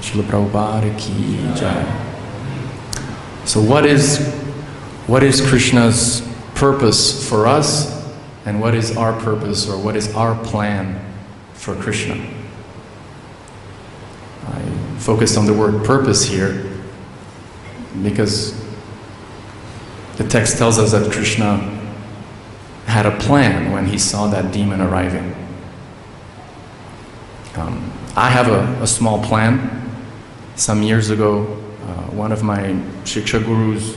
Srila Prabhupada ki jai. So what is Krishna's purpose for us, and what is our purpose, or what is our plan for Krishna? I focused on the word purpose here because the text tells us that Krishna had a plan when he saw that demon arriving. I have a small plan. Some years ago, one of my Shiksha gurus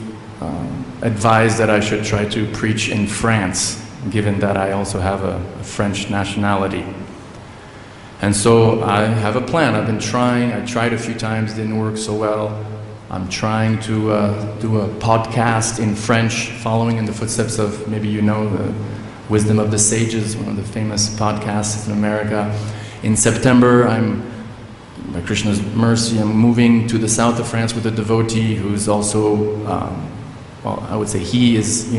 advised that I should try to preach in France, given that I also have a French nationality. And so I have a plan. I've been trying. I tried a few times, didn't work so well. I'm trying to do a podcast in French, following in the footsteps of, maybe you know, the Wisdom of the Sages, one of the famous podcasts in America. In September, I'm by Krishna's mercy, I'm moving to the south of France with a devotee who's also, well, I would say he is,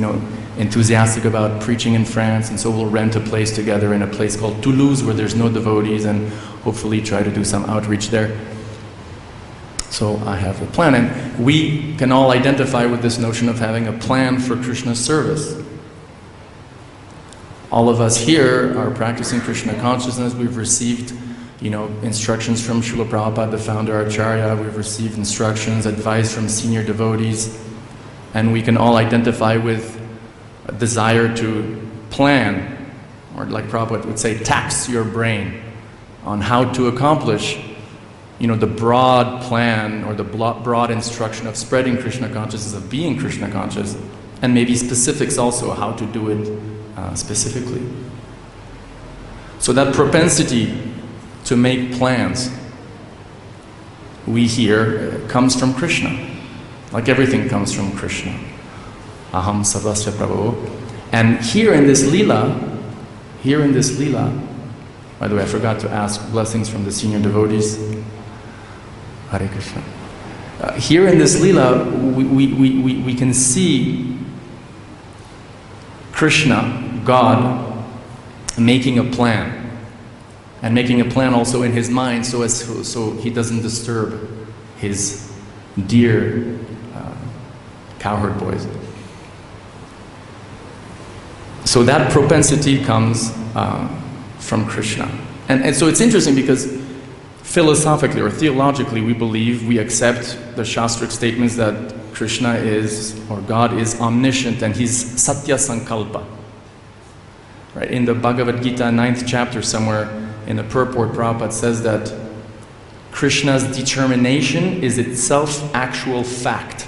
enthusiastic about preaching in France, and so we'll rent a place together in a place called Toulouse where there's no devotees, and hopefully try to do some outreach there. So I have a plan, and we can all identify with this notion of having a plan for Krishna's service. All of us here are practicing Krishna consciousness. We've received, instructions from Srila Prabhupada, the founder Acharya. We've received instructions, advice from senior devotees, and we can all identify with a desire to plan, or like Prabhupada would say, tax your brain on how to accomplish, the broad plan or the broad instruction of spreading Krishna consciousness, of being Krishna conscious, and maybe specifics also, how to do it specifically. So that propensity to make plans, we hear, comes from Krishna. Like everything comes from Krishna. Aham Sarvasya Prabhu. And here in this Leela, by the way, I forgot to ask blessings from the senior devotees. Hare Krishna. Here in this Leela, we can see Krishna, God, making a plan. And making a plan also in his mind so he doesn't disturb his dear cowherd boys. So that propensity comes from Krishna. And so it's interesting because philosophically or theologically we accept the Shastric statements that Krishna is, or God is omniscient and he's Satya Sankalpa. Right? In the Bhagavad-Gita 9th chapter somewhere in the purport, Prabhupada says that Krishna's determination is itself actual fact.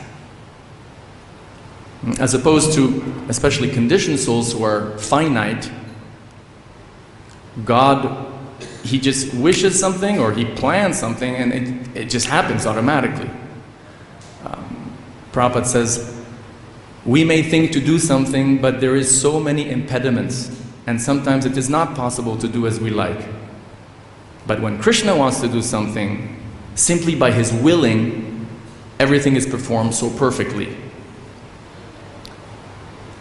As opposed to, especially conditioned souls who are finite, God, he just wishes something or he plans something and it just happens automatically. Prabhupada says, we may think to do something, but there is so many impediments, and sometimes it is not possible to do as we like. But when Krishna wants to do something, simply by his willing, everything is performed so perfectly.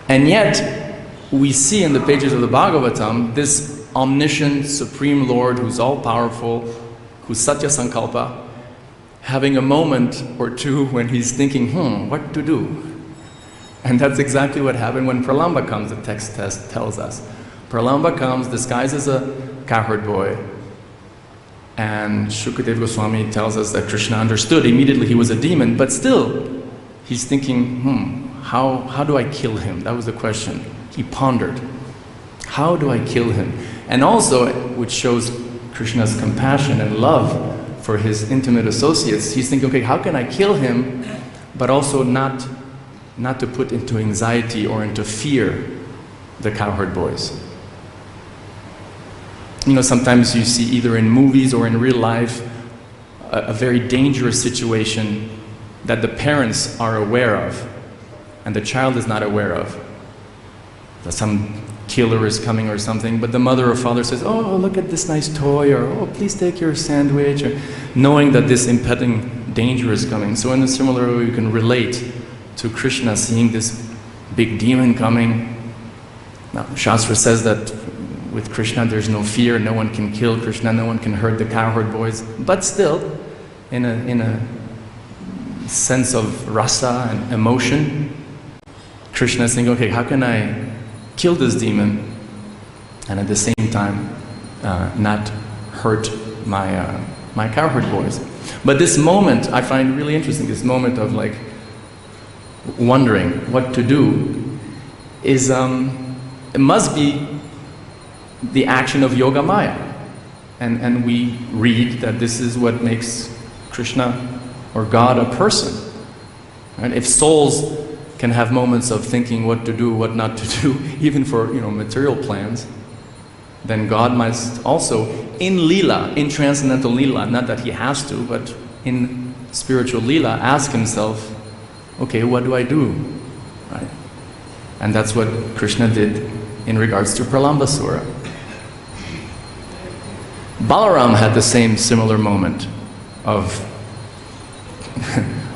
And yet, we see in the pages of the Bhagavatam, this omniscient, supreme Lord who's all-powerful, who's Satya Sankalpa, having a moment or two when he's thinking, what to do? And that's exactly what happened when Pralamba comes, the text tells us. Pralamba comes disguised as a cowherd boy, and Shukadeva Goswami tells us that Krishna understood immediately he was a demon, but still, he's thinking, how do I kill him? That was the question. He pondered. How do I kill him? And also, which shows Krishna's compassion and love for his intimate associates, he's thinking, okay, how can I kill him, but also not to put into anxiety or into fear the cowherd boys. Sometimes you see either in movies or in real life a very dangerous situation that the parents are aware of and the child is not aware of. That some killer is coming or something, but the mother or father says, oh, look at this nice toy, or oh, please take your sandwich, or knowing that this impending danger is coming. So in a similar way, you can relate to Krishna seeing this big demon coming. Now, Shastra says that with Krishna there's no fear, no one can kill Krishna, no one can hurt the cowherd boys, but still, in a sense of rasa and emotion, Krishna is saying, okay, how can I kill this demon and at the same time not hurt my cowherd boys? But this moment I find really interesting, this moment of like wondering what to do is, it must be the action of Yoga Maya. And we read that this is what makes Krishna or God a person. Right? If souls can have moments of thinking what to do, what not to do, even for material plans, then God must also, in Leela, in transcendental Leela, not that he has to, but in spiritual Leela, ask himself, okay, what do I do? Right? And that's what Krishna did in regards to Pralambasura. Balaram had the same similar moment. of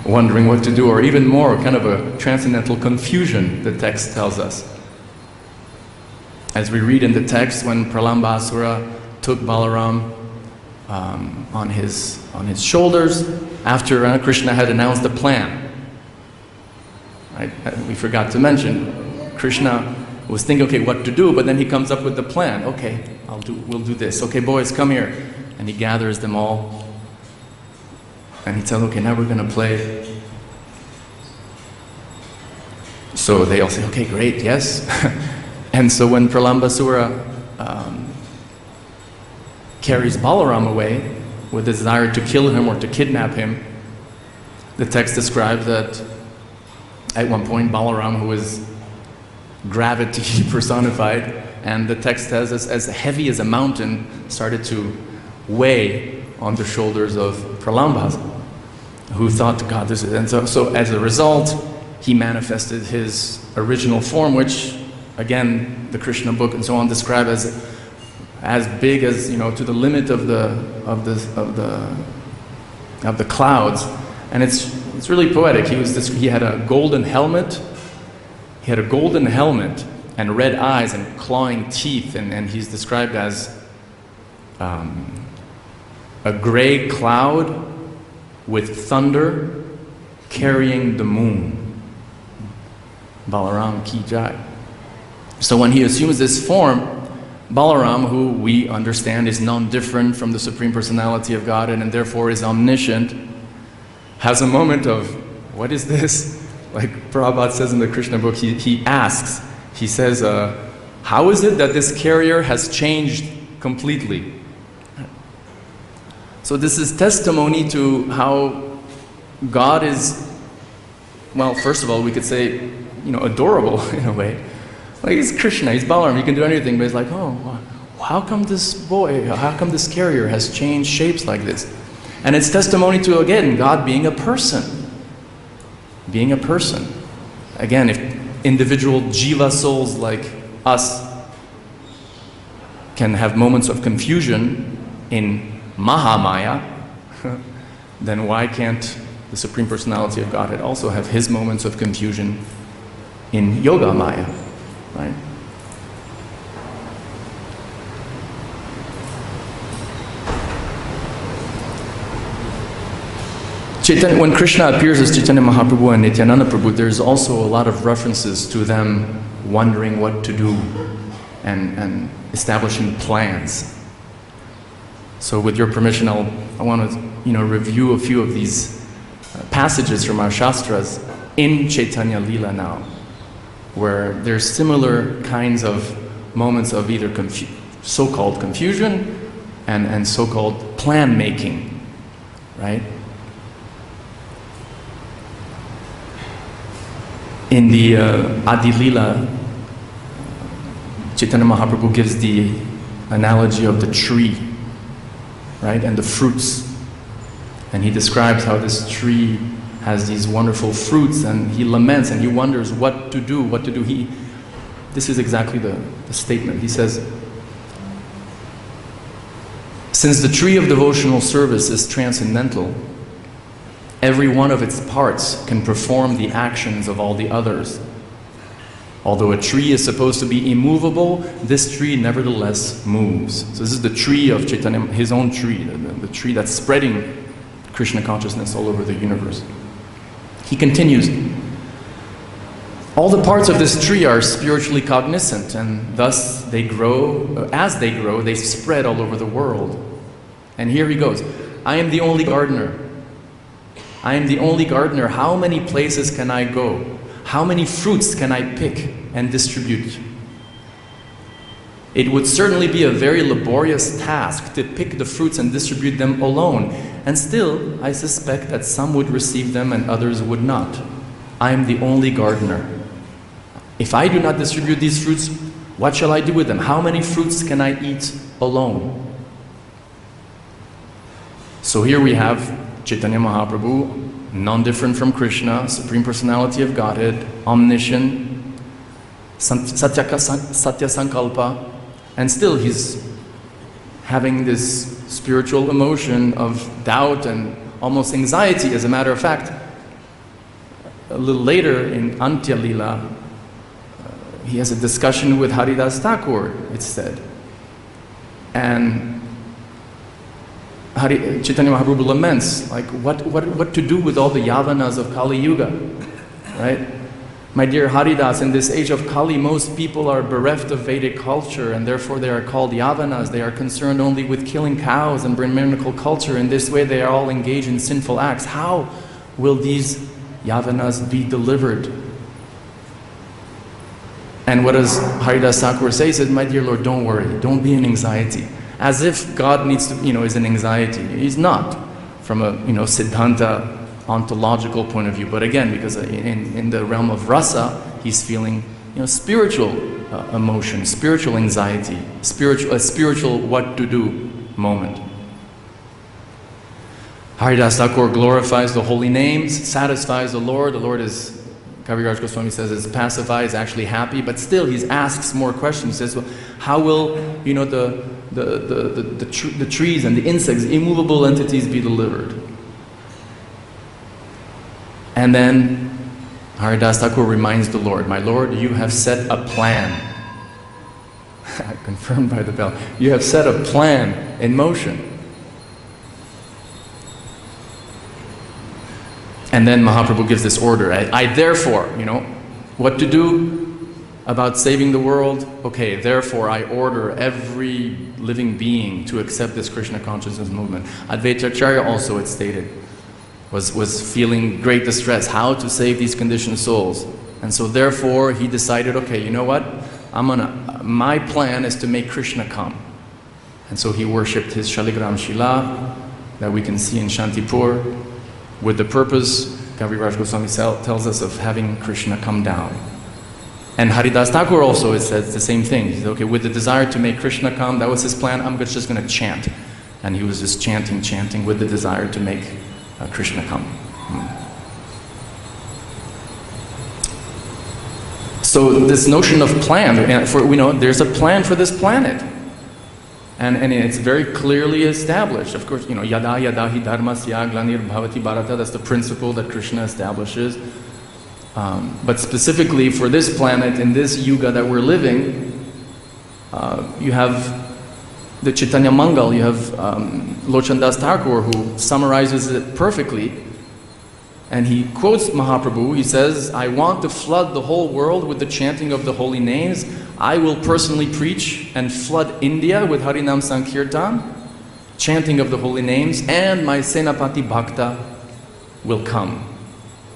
wondering what to do, or even more, kind of a transcendental confusion, the text tells us. As we read in the text, when Pralambasura took Balaram on his shoulders, after Krishna had announced the plan. Right? We forgot to mention, Krishna was thinking, okay, what to do, but then he comes up with the plan. Okay, we'll do this. Okay, boys, come here. And he gathers them all. And he tells them, okay, now we're going to play. So they all say, okay, great, yes. And so when Pralambasura carries Balaram away with the desire to kill him or to kidnap him, the text describes that at one point Balaram, who is gravity personified, and the text says as heavy as a mountain, started to weigh on the shoulders of Pralambas, who thought, God, this is... And so as a result, he manifested his original form, which, again, the Krishna book and so on describe as big as, to the limit of the clouds. And it's really poetic. He had a golden helmet. He had a golden helmet and red eyes and clawing teeth, and he's described as a gray cloud with thunder carrying the moon. Balaram ki jai. So when he assumes this form, Balaram, who we understand is non-different from the Supreme Personality of Godhead and therefore is omniscient, has a moment of, what is this? Like Prabhupada says in the Krishna book, he asks, he says, how is it that this carrier has changed completely? So this is testimony to how God is, well, first of all, we could say, adorable in a way. Like, he's Krishna, he's Balaram, he can do anything, but it's like, oh, how come this boy, how come this carrier has changed shapes like this? And it's testimony to, again, God being a person. Being a person. Again, if individual jiva souls like us can have moments of confusion in Mahamaya, then why can't the Supreme Personality of Godhead also have his moments of confusion in Yoga Maya? Right? When Krishna appears as Chaitanya Mahaprabhu and Nityananda Prabhu, there's also a lot of references to them wondering what to do and establishing plans. So with your permission, I want to review a few of these passages from our Shastras in Chaitanya Leela now, where there's similar kinds of moments of either so-called confusion and so-called plan making, right? In the Adi Leela, Chaitanya Mahaprabhu gives the analogy of the tree, right, and the fruits. And he describes how this tree has these wonderful fruits, and he laments and he wonders what to do. This is exactly the statement. He says, since the tree of devotional service is transcendental, every one of its parts can perform the actions of all the others. Although a tree is supposed to be immovable, this tree nevertheless moves. So this is the tree of Chaitanya, his own tree, the tree that's spreading Krishna consciousness all over the universe. He continues, all the parts of this tree are spiritually cognizant, and thus they grow, as they grow, they spread all over the world. And here he goes, I am the only gardener. I am the only gardener. How many places can I go? How many fruits can I pick and distribute? It would certainly be a very laborious task to pick the fruits and distribute them alone. And still, I suspect that some would receive them and others would not. I am the only gardener. If I do not distribute these fruits, what shall I do with them? How many fruits can I eat alone? So here we have Chaitanya Mahaprabhu, non-different from Krishna, Supreme Personality of Godhead, omniscient, Satya Sankalpa, and still he's having this spiritual emotion of doubt and almost anxiety. As a matter of fact, a little later in Antya Lila, he has a discussion with Haridas Thakur, it's said. And Chaitanya Mahaprabhu laments, like, what to do with all the Yavanas of Kali Yuga, right? My dear Haridas, in this age of Kali, most people are bereft of Vedic culture, and therefore they are called Yavanas. They are concerned only with killing cows and Brahminical culture. In this way, they are all engaged in sinful acts. How will these Yavanas be delivered? And what does Haridas Thakur say? He says, my dear Lord, don't worry, don't be in anxiety. As if God needs to, is in anxiety. He's not, from a, Siddhanta, ontological point of view. But again, because in the realm of rasa, he's feeling, spiritual emotion, spiritual anxiety, a spiritual what to do moment. Haridas Thakur glorifies the holy names, satisfies the Lord. The Lord is, Kaviraj Goswami says, is pacified, is actually happy, but still he asks more questions. He says, well, how will, the trees and the insects, immovable entities be delivered? And then Haridas Thakur reminds the Lord, my Lord, you have set a plan. Confirmed by the bell. You have set a plan in motion. And then Mahaprabhu gives this order. I therefore, what to do about saving the world? Okay, therefore I order every living being to accept this Krishna consciousness movement. Advaita Acharya also, it stated, was feeling great distress, how to save these conditioned souls. And so therefore he decided, okay, you know what? My plan is to make Krishna come. And so he worshipped his Shaligram Shila that we can see in Shantipur, with the purpose, Kaviraj Goswami tells us, of having Krishna come down. And Haridas Thakur also says the same thing. He said, okay, with the desire to make Krishna come, that was his plan, I'm just going to chant. And he was just chanting with the desire to make Krishna come. So this notion of plan, there's a plan for this planet. And it's very clearly established. Of course, yada yada hi dharmasya glanir bhavati bharata, that's the principle that Krishna establishes. But specifically for this planet, in this yuga that we're living, you have the Chaitanya Mangal, you have Lochan Das Thakur, who summarizes it perfectly. And he quotes Mahaprabhu, he says, I want to flood the whole world with the chanting of the holy names. I will personally preach and flood India with Harinam Sankirtan, chanting of the holy names, and my Senapati Bhakta will come,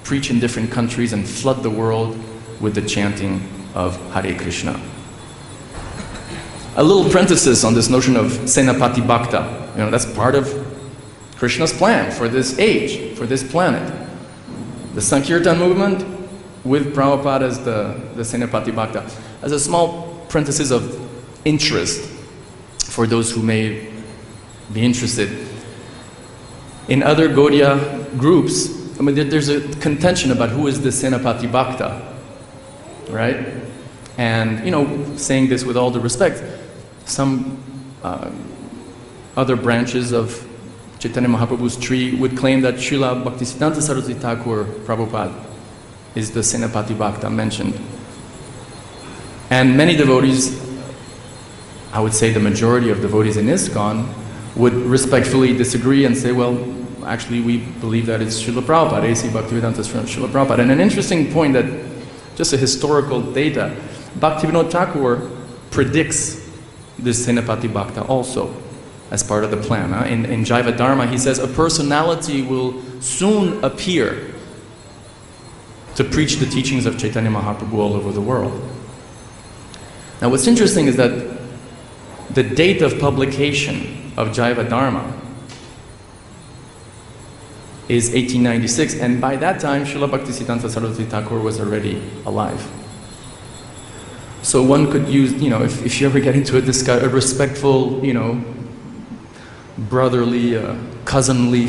preach in different countries and flood the world with the chanting of Hare Krishna. A little parenthesis on this notion of Senapati Bhakta. That's part of Krishna's plan for this age, for this planet. The Sankirtan movement with Prabhupada as the Senapati Bhakta. As a small parenthesis of interest for those who may be interested. In other Gaudiya groups, there's a contention about who is the Senapati Bhakta, right? And saying this with all due respect, some other branches of Chaitanya Mahaprabhu's tree would claim that Srila Bhaktisiddhanta Saraswati Thakur Prabhupada is the Senapati Bhakta mentioned. And many devotees, I would say the majority of devotees in ISKCON, would respectfully disagree and say, well, actually we believe that it's Srila Prabhupada, A.C. Bhaktivedanta Srila Prabhupada. And an interesting point that, just a historical data, Bhaktivinoda Thakur predicts this Senapati Bhakta also as part of the plan. In Jaiva Dharma, he says, a personality will soon appear to preach the teachings of Chaitanya Mahaprabhu all over the world. Now what's interesting is that the date of publication of Jaiva Dharma is 1896, and by that time Srila Bhaktisiddhanta Saraswati Thakur was already alive. So one could use, if you ever get into a respectful, brotherly, cousinly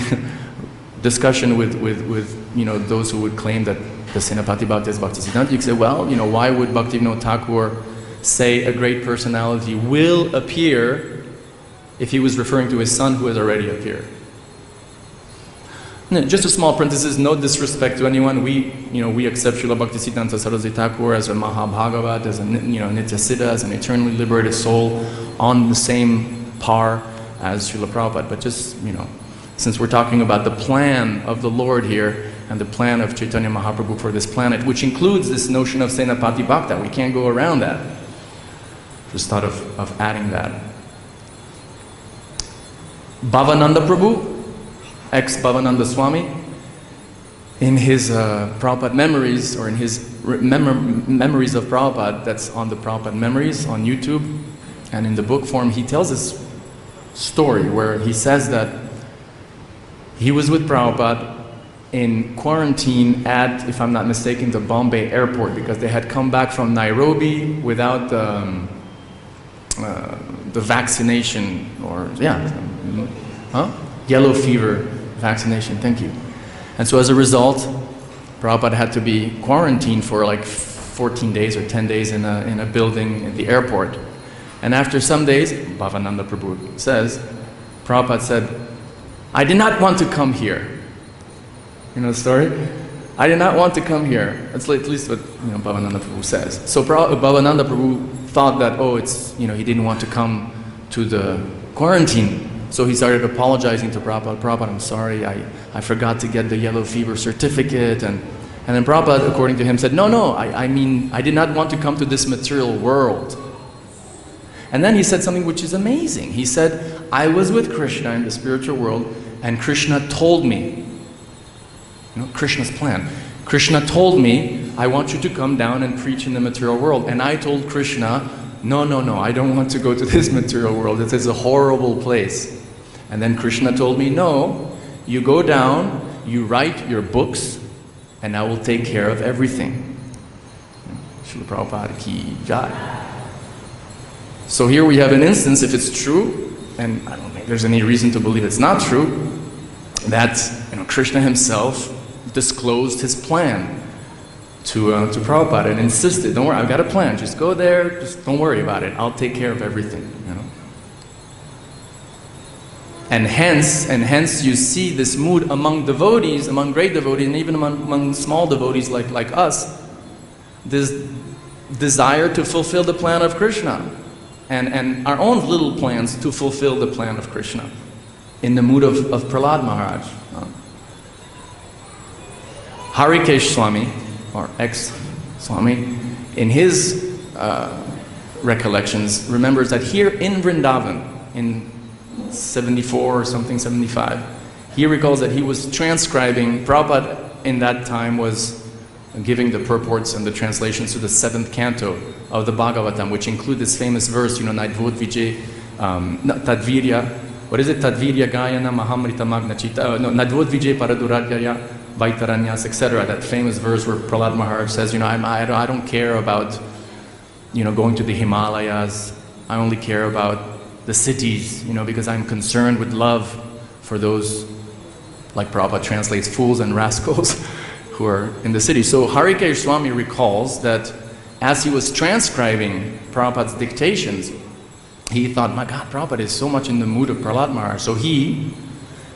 discussion with those who would claim that the Senapati Bhakta is Bhaktisiddhanta, you could say, well, why would Bhaktivinoda Thakur say a great personality will appear if he was referring to his son who had already appeared. Just a small parenthesis, no disrespect to anyone. We accept Srila Bhaktisiddhanta Saraswati Thakur as a Mahabhagavat, as a Nityasiddha, as an eternally liberated soul, on the same par as Srila Prabhupada. But just, since we're talking about the plan of the Lord here, and the plan of Chaitanya Mahaprabhu for this planet, which includes this notion of Senapati Bhakta, we can't go around that. Just thought of adding that. Bhavananda Prabhu, ex-Bhavananda Swami, in his Prabhupada memories, or in his memories of Prabhupada, that's on the Prabhupada memories on YouTube, and in the book form, he tells this story where he says that he was with Prabhupada in quarantine at, if I'm not mistaken, the Bombay airport, because they had come back from Nairobi without the vaccination, or yellow fever vaccination, thank you. And so as a result, Prabhupada had to be quarantined for like 14 days or 10 days in a building at the airport. And after some days, Bhavananda Prabhu says, Prabhupada said, I did not want to come here. You know the story? I did not want to come here. That's at least what Bhavananda Prabhu says. So Bhavananda Prabhu thought that, he didn't want to come to the quarantine. So he started apologizing to Prabhupada. Prabhupada, I'm sorry, I forgot to get the yellow fever certificate. And then Prabhupada, according to him, said, no, I mean, I did not want to come to this material world. And then he said something which is amazing. He said, I was with Krishna in the spiritual world, and Krishna told me, Krishna's plan. Krishna told me, I want you to come down and preach in the material world. And I told Krishna, no, I don't want to go to this material world. It is a horrible place. And then Krishna told me, no, you go down, you write your books, and I will take care of everything. Srila Prabhupada ki jai. So here we have an instance, if it's true, and I don't think there's any reason to believe it's not true, that Krishna himself disclosed his plan to Prabhupada and insisted, don't worry, I've got a plan, just go there, just don't worry about it, I'll take care of everything. And hence you see this mood among devotees, among great devotees, and even among small devotees like us, this desire to fulfill the plan of Krishna, and our own little plans to fulfill the plan of Krishna, in the mood of Prahlad Maharaj. Harikesh Swami, or ex-Swami, in his recollections, remembers that here in Vrindavan, in 74 or something, 75, he recalls that he was transcribing, Prabhupada in that time was giving the purports and the translations to the 7th canto of the Bhagavatam, which include this famous verse, Nadvod Vijay, Tadvirya, what is it? Tadvirya Gayana Mahamrita Magnachita, Nadvod Vijay Paraduradyaya, Vaitaranyas, etc. That famous verse where Prahlad Maharaj says, I don't care about, going to the Himalayas. I only care about the cities, because I'm concerned with love for those, like Prabhupada translates, fools and rascals who are in the city. So Harikesh Swami recalls that as he was transcribing Prabhupada's dictations, he thought, my God, Prabhupada is so much in the mood of Prahlad Maharaj. So he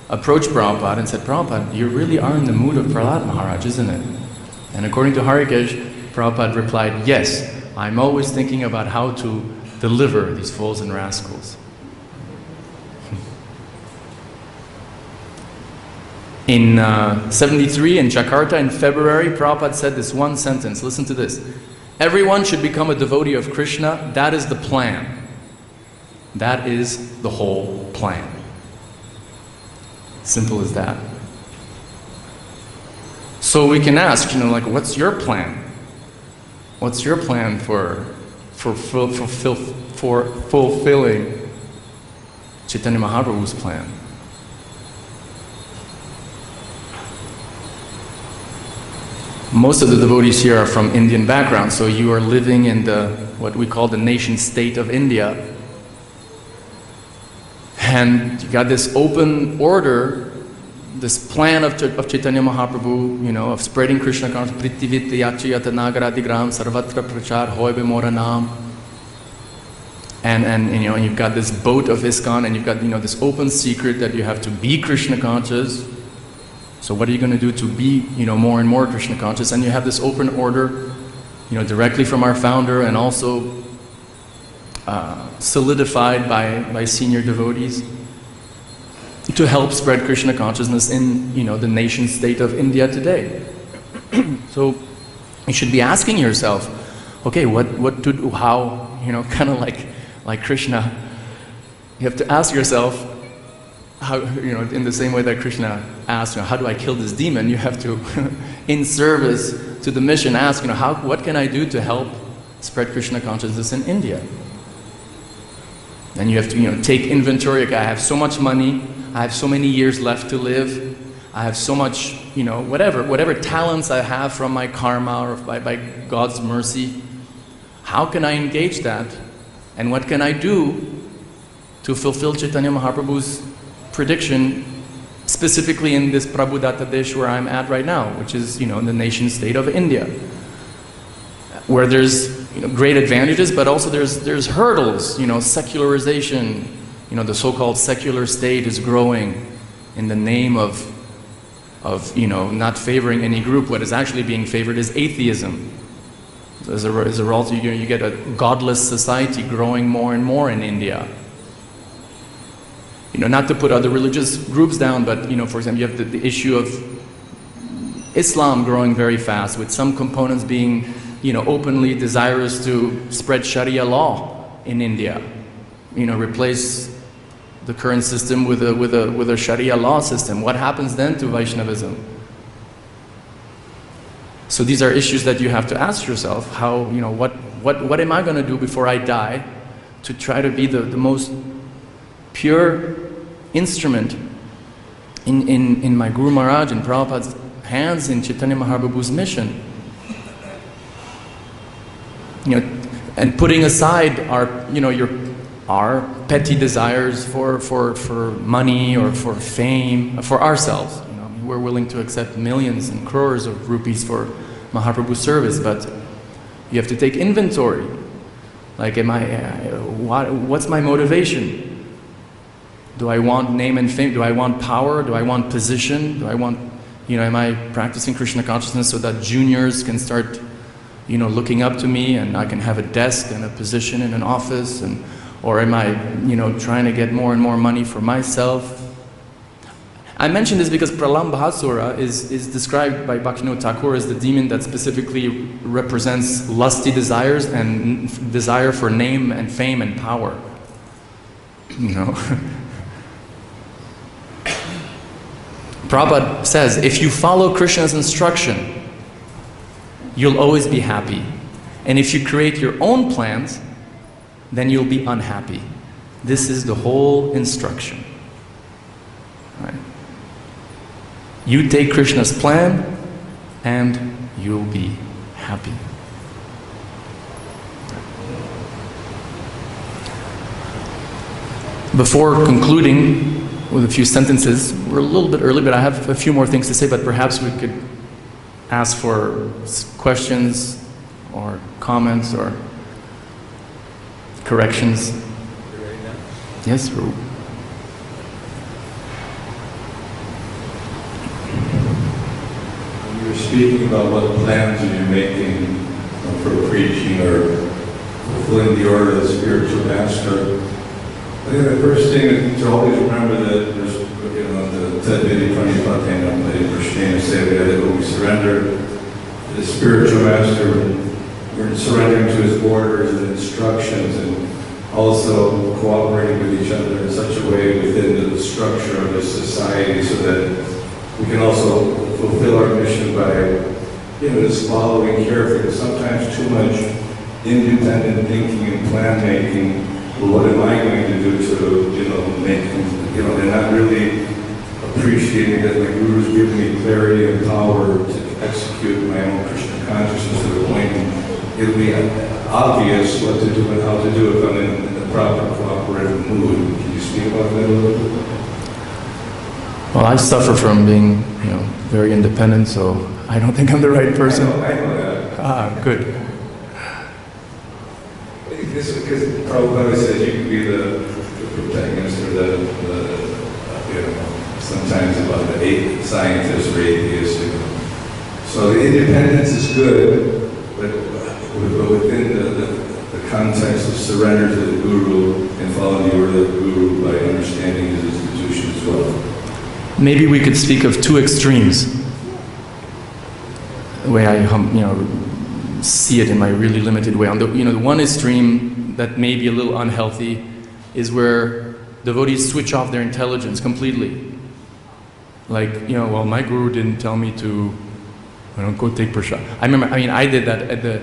approached Prabhupada and said, Prabhupada, you really are in the mood of Prahlad Maharaj, isn't it? And according to Harikesh, Prabhupada replied, yes, I'm always thinking about how to deliver these fools and rascals. In 73 in Jakarta in February, Prabhupada said this one sentence, listen to this. Everyone should become a devotee of Krishna, that is the plan. That is the whole plan. Simple as that. So we can ask, what's your plan? What's your plan for fulfilling Chaitanya Mahaprabhu's plan? Most of the devotees here are from Indian background, so you are living in what we call the nation state of India. And you got this open order, this plan of Chaitanya Mahaprabhu, of spreading Krishna consciousness, Prittivit Yachi Yata Nagaradigram Sarvatra Prachar Hoy Be Mora Naam. and you know, and you've got this boat of ISKCON, and you've got, you know, this open secret that you have to be Krishna conscious. So what are you going to do to be, you know, more and more Krishna conscious? And you have this open order, you know, directly from our founder, and also solidified by senior devotees, to help spread Krishna consciousness in, you know, the nation state of India today. So you should be asking yourself, okay, what to do, how, you know, kind of like Krishna, you have to ask yourself, how, you know, in the same way that Krishna asked, you know, how do I kill this demon? You have to, in service to the mission, ask, you know, what can I do to help spread Krishna consciousness in India? And you have to, you know, take inventory. Okay, I have so much money, I have so many years left to live, I have so much, you know, whatever talents I have from my karma or by God's mercy. How can I engage that? And what can I do to fulfill Chaitanya Mahaprabhu's prediction, specifically in this Prabhudatta Desh where I'm at right now, which is, you know, the nation state of India, where there's, you know, great advantages, but also there's hurdles, you know, secularization, you know, the so-called secular state is growing in the name of, you know, not favoring any group. What is actually being favored is atheism. So as a result, you get a godless society growing more and more in India. You know, not to put other religious groups down, but, you know, for example, you have the issue of Islam growing very fast, with some components being, you know, openly desirous to spread Sharia law in India. You know, replace the current system with a Sharia law system. What happens then to Vaishnavism? So these are issues that you have to ask yourself. How, you know, what am I going to do before I die to try to be the most pure instrument in my Guru Maharaj and Prabhupada's hands in Chaitanya Mahaprabhu's mission? You know, and putting aside our, you know, our petty desires for money or for fame, for ourselves. You know, we're willing to accept millions and crores of rupees for Mahaprabhu's service, but you have to take inventory. Like, what's my motivation? Do I want name and fame? Do I want power? Do I want position? Do I want, you know, am I practicing Krishna consciousness so that juniors can start, you know, looking up to me and I can have a desk and a position in an office? Or am I, you know, trying to get more and more money for myself? I mention this because Pralambhasura is described by Bhaktivinoda Thakur as the demon that specifically represents lusty desires and desire for name and fame and power. You know? Prabhupada says, if you follow Krishna's instruction, you'll always be happy. And if you create your own plans, then you'll be unhappy. This is the whole instruction. Right? You take Krishna's plan and you'll be happy. Before concluding with a few sentences, we're a little bit early, but I have a few more things to say, but perhaps we could ask for questions or comments or corrections. Yes, Ru. When you were speaking about what plans are you making for preaching or fulfilling the order of the spiritual master, I think the first thing is to always remember that there's, you know, the Tadvidi Pranipatena, the Krishna Sevya, that when we surrender to the spiritual master, we're surrendering to his orders and instructions, and also cooperating with each other in such a way within the structure of this society so that we can also fulfill our mission by, you know, just following carefully. Because sometimes too much independent thinking and plan making. Well, what am I going to do to, you know, make, you know, and not really appreciating that my Guru's given me clarity and power to execute my own Krishna consciousness to the point it'll be obvious what to do and how to do if I'm in the proper cooperative mood. Can you speak about that a little bit? Well, I suffer from being, you know, very independent, so I don't think I'm the right person. I know that. Ah, good. Because Prabhupada says you can be the protagonist or sometimes about the scientist or atheist. So the independence is good, but within the context of surrender to the Guru and following the order of the Guru by understanding his institution as well. Maybe we could speak of two extremes. The way I see it in my really limited way. On the one extreme that may be a little unhealthy is where devotees switch off their intelligence completely. Like, well, my guru didn't tell me to go take prasad. I did that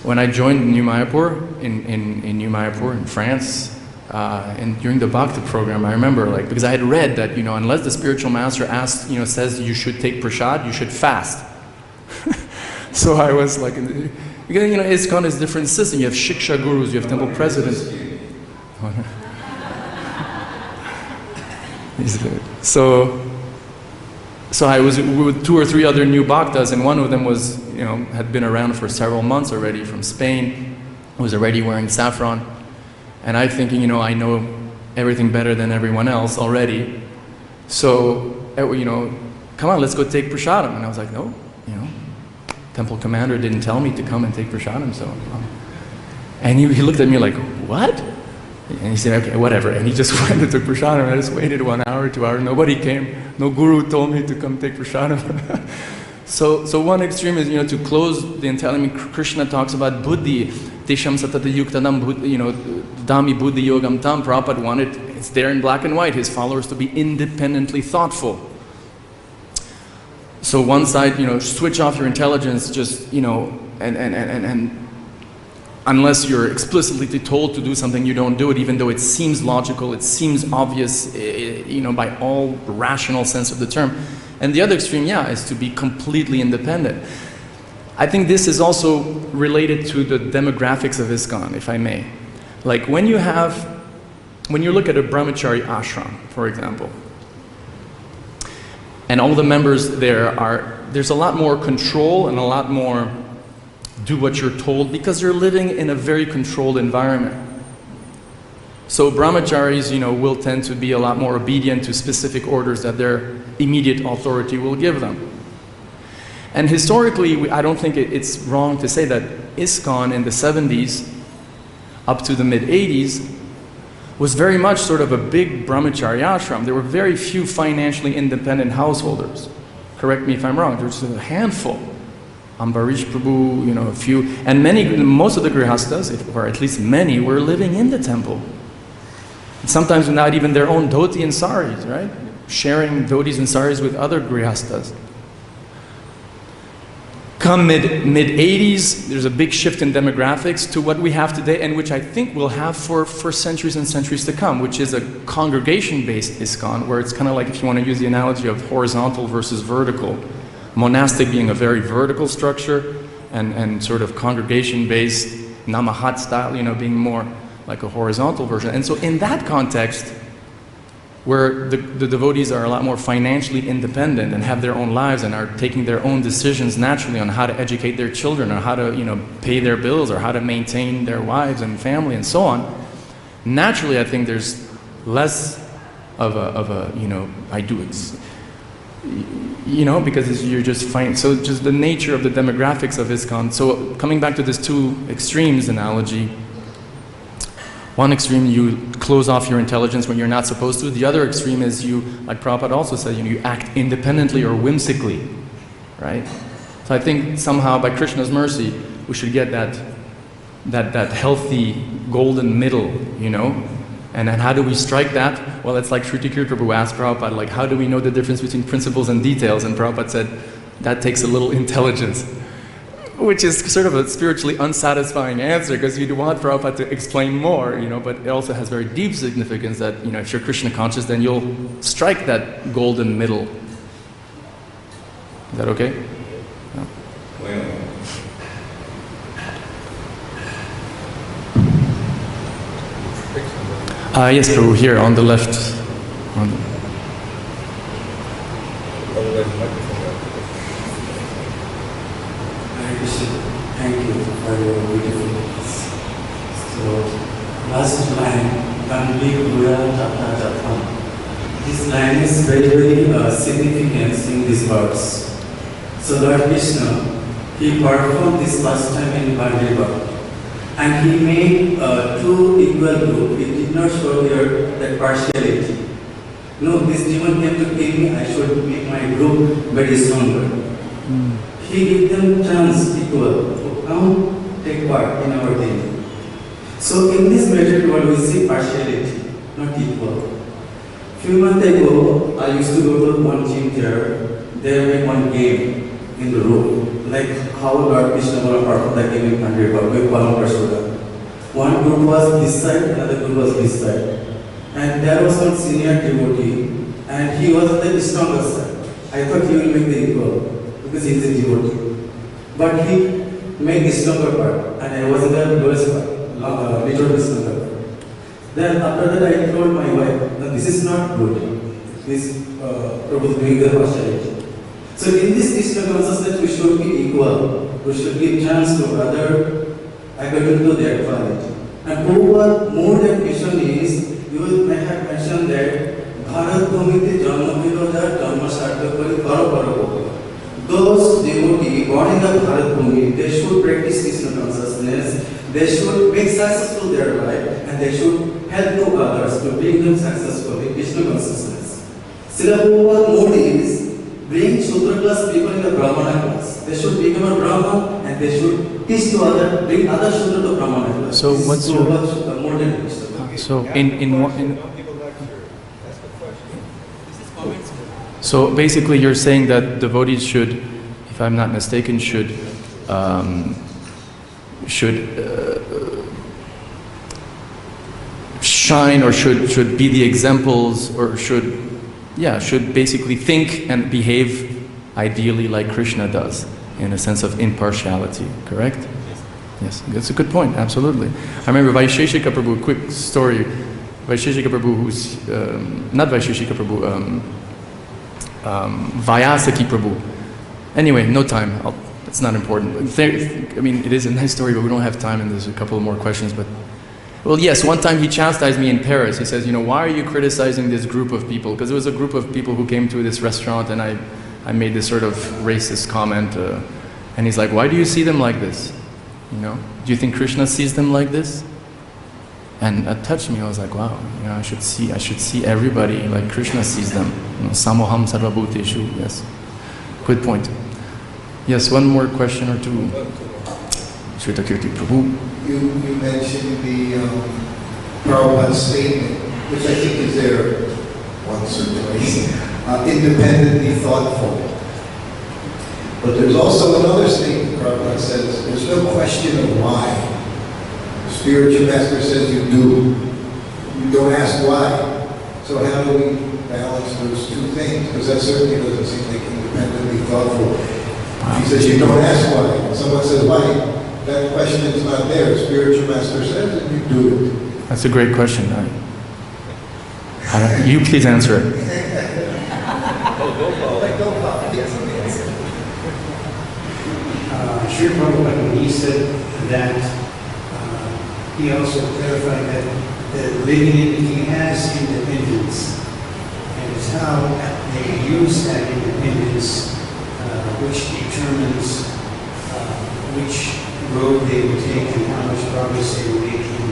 when I joined New Mayapur in New Mayapur in France, and during the Bhakti program, I remember because I had read that unless the spiritual master says you should take prasad, you should fast. So I was like, because ISKCON is a different system. You have shiksha gurus, you have temple presidents. So I was with 2 or 3 other new bhaktas, and one of them was, had been around for several months already from Spain, was already wearing saffron, and I thinking, I know everything better than everyone else already. So, come on, let's go take prasadam. And I was like, no, temple commander didn't tell me to come and take prasadam, so. And he looked at me like, what? And he said, okay, whatever. And he just went and took prasadam. I just waited 1 hour, 2 hours. Nobody came. No guru told me to come take prasadam. So one extreme is, to close the intelligence. Krishna talks about buddhi. Tesham satata yuktadam, dami buddhi yogam tam. Prabhupada wanted, it's there in black and white, his followers to be independently thoughtful. So one side, switch off your intelligence, just, and unless you're explicitly told to do something, you don't do it, even though it seems logical, it seems obvious, by all rational sense of the term. And the other extreme, is to be completely independent. I think this is also related to the demographics of ISKCON, if I may. Like when you look at a brahmachari ashram, for example, and all the members there's a lot more control and a lot more do what you're told because you're living in a very controlled environment. So brahmacharis, will tend to be a lot more obedient to specific orders that their immediate authority will give them. And historically, I don't think it's wrong to say that ISKCON in the 70s up to the mid-80s was very much sort of a big brahmachari ashram. There were very few financially independent householders. Correct me if I'm wrong, there was a handful. Ambarish Prabhu, a few, and most of the grihastas, or at least many, were living in the temple. Sometimes without even their own dhoti and saris, right? Sharing dhotis and saris with other grihastas. Come mid-80s, there's a big shift in demographics to what we have today, and which I think we'll have for centuries and centuries to come, which is a congregation-based ISKCON, where it's kind of like, if you want to use the analogy of horizontal versus vertical, monastic being a very vertical structure, and sort of congregation-based, namahat style, being more like a horizontal version. And so in that context, where the devotees are a lot more financially independent and have their own lives and are taking their own decisions naturally on how to educate their children or how to pay their bills or how to maintain their wives and family and so on, naturally I think there's less of a because you're just fine. So just the nature of the demographics of ISKCON. So coming back to this two extremes analogy, one extreme, you close off your intelligence when you're not supposed to. The other extreme is you, like Prabhupada also said, you act independently or whimsically, right? So I think somehow by Krishna's mercy, we should get that healthy golden middle, And then how do we strike that? Well, it's like Shruti Kirti Prabhu asked Prabhupada, like, how do we know the difference between principles and details? And Prabhupada said, that takes a little intelligence. Which is sort of a spiritually unsatisfying answer, because you'd want Prabhupada to explain more, but it also has very deep significance that, if you're Krishna conscious, then you'll strike that golden middle. Is that okay? No. Yes, Prabhu, here on the left. Thank you for your beautiful. So last line, Kambi Gura Tata Tata. This line is very, very significant in this verse. So Lord Krishna, he performed this pastime in Vrindavan. And he made two equal groups. He did not show here that partiality. No, this demon came to kill me, I should make my group very stronger. He gave them chance equal to come take part in our game. So in this material world we see partiality, not equal. Few months ago, I used to go to one gym there. They made one game in the room, like how Lord Krishna performed the game in Vrindavan with Param. One group was this side, another group was this side. And there was one senior devotee, and he was the stronger side. I thought he will make the equal, because he is a devotee. But he made the stronger part, and I was in the lowest part, little stronger part. Then after that I told my wife, no, this is not good. This Prabhu is doing the partiality. So in this Krishna consciousness we should be equal. We should give chance to other according to their quality. And over more than question is, you may have mentioned that Bharat Bhumite Janma Viroda Janma Sarthakari Karo Karo. Those devotees born in the Bharat Bhumi, they should practice Krishna consciousness, they should make successful their life, and they should help to others to bring them successful in Krishna consciousness. Srila Prabhupada mode is bring Shudra class people in the Brahmana class. They should become a Brahman and they should teach to others, bring other Shudra to Brahmana class. So what's your... more than Krishna. So so basically you're saying that devotees should, if I'm not mistaken, should shine, or should be the examples, or should basically think and behave ideally like Krishna does, in a sense of impartiality, correct? Yes, that's a good point, absolutely. I remember Vaisheshika Prabhu, quick story, Vaisheshika Prabhu, who's, not Vaisheshika Prabhu, Vyasaki Prabhu. Anyway, no time, it's not important. I mean, it is a nice story, but we don't have time, and there's a couple more questions, but... Well, yes, one time he chastised me in Paris. He says, why are you criticizing this group of people? Because it was a group of people who came to this restaurant, and I made this sort of racist comment, and he's like, why do you see them like this? Do you think Krishna sees them like this? And it touched me. I was like, wow, I should see everybody like Krishna sees them. Samoham sarvabhuteshu. Yes. Good point. Yes, one more question or two. Srita Kirti Prabhu. You mentioned the Prabhupada statement, which I think is there once or twice, independently thoughtful. But there's also another statement Prabhupada says, there's no question of why. The spiritual master says you do. You don't ask why. So how do we balance those two things? Because that certainly doesn't seem like independently thoughtful. He says you don't ask why. When someone says why, that question is not there. The spiritual master says and you do it. That's a great question. You please answer it. Sri Prabhupada, when he said that, he also clarified that living entity has independence, and it's how they use that independence which determines which road they will take and how much progress they will make in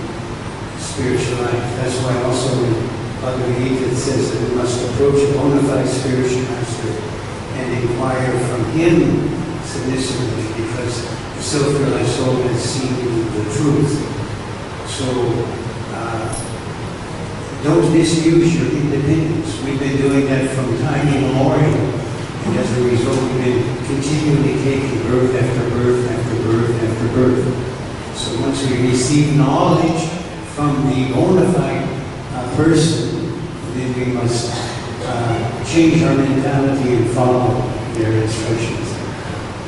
spiritual life. That's why also in Bhagavad-Gita it says that we must approach a bona fide spiritual master and inquire from him submissively, because the self-realized soul has seen the truth. So don't misuse your independence. We've been doing that from time immemorial. And as a result, we've been continually taking birth after birth after birth after birth. So once we receive knowledge from the bona fide person, then we must change our mentality and follow their instructions.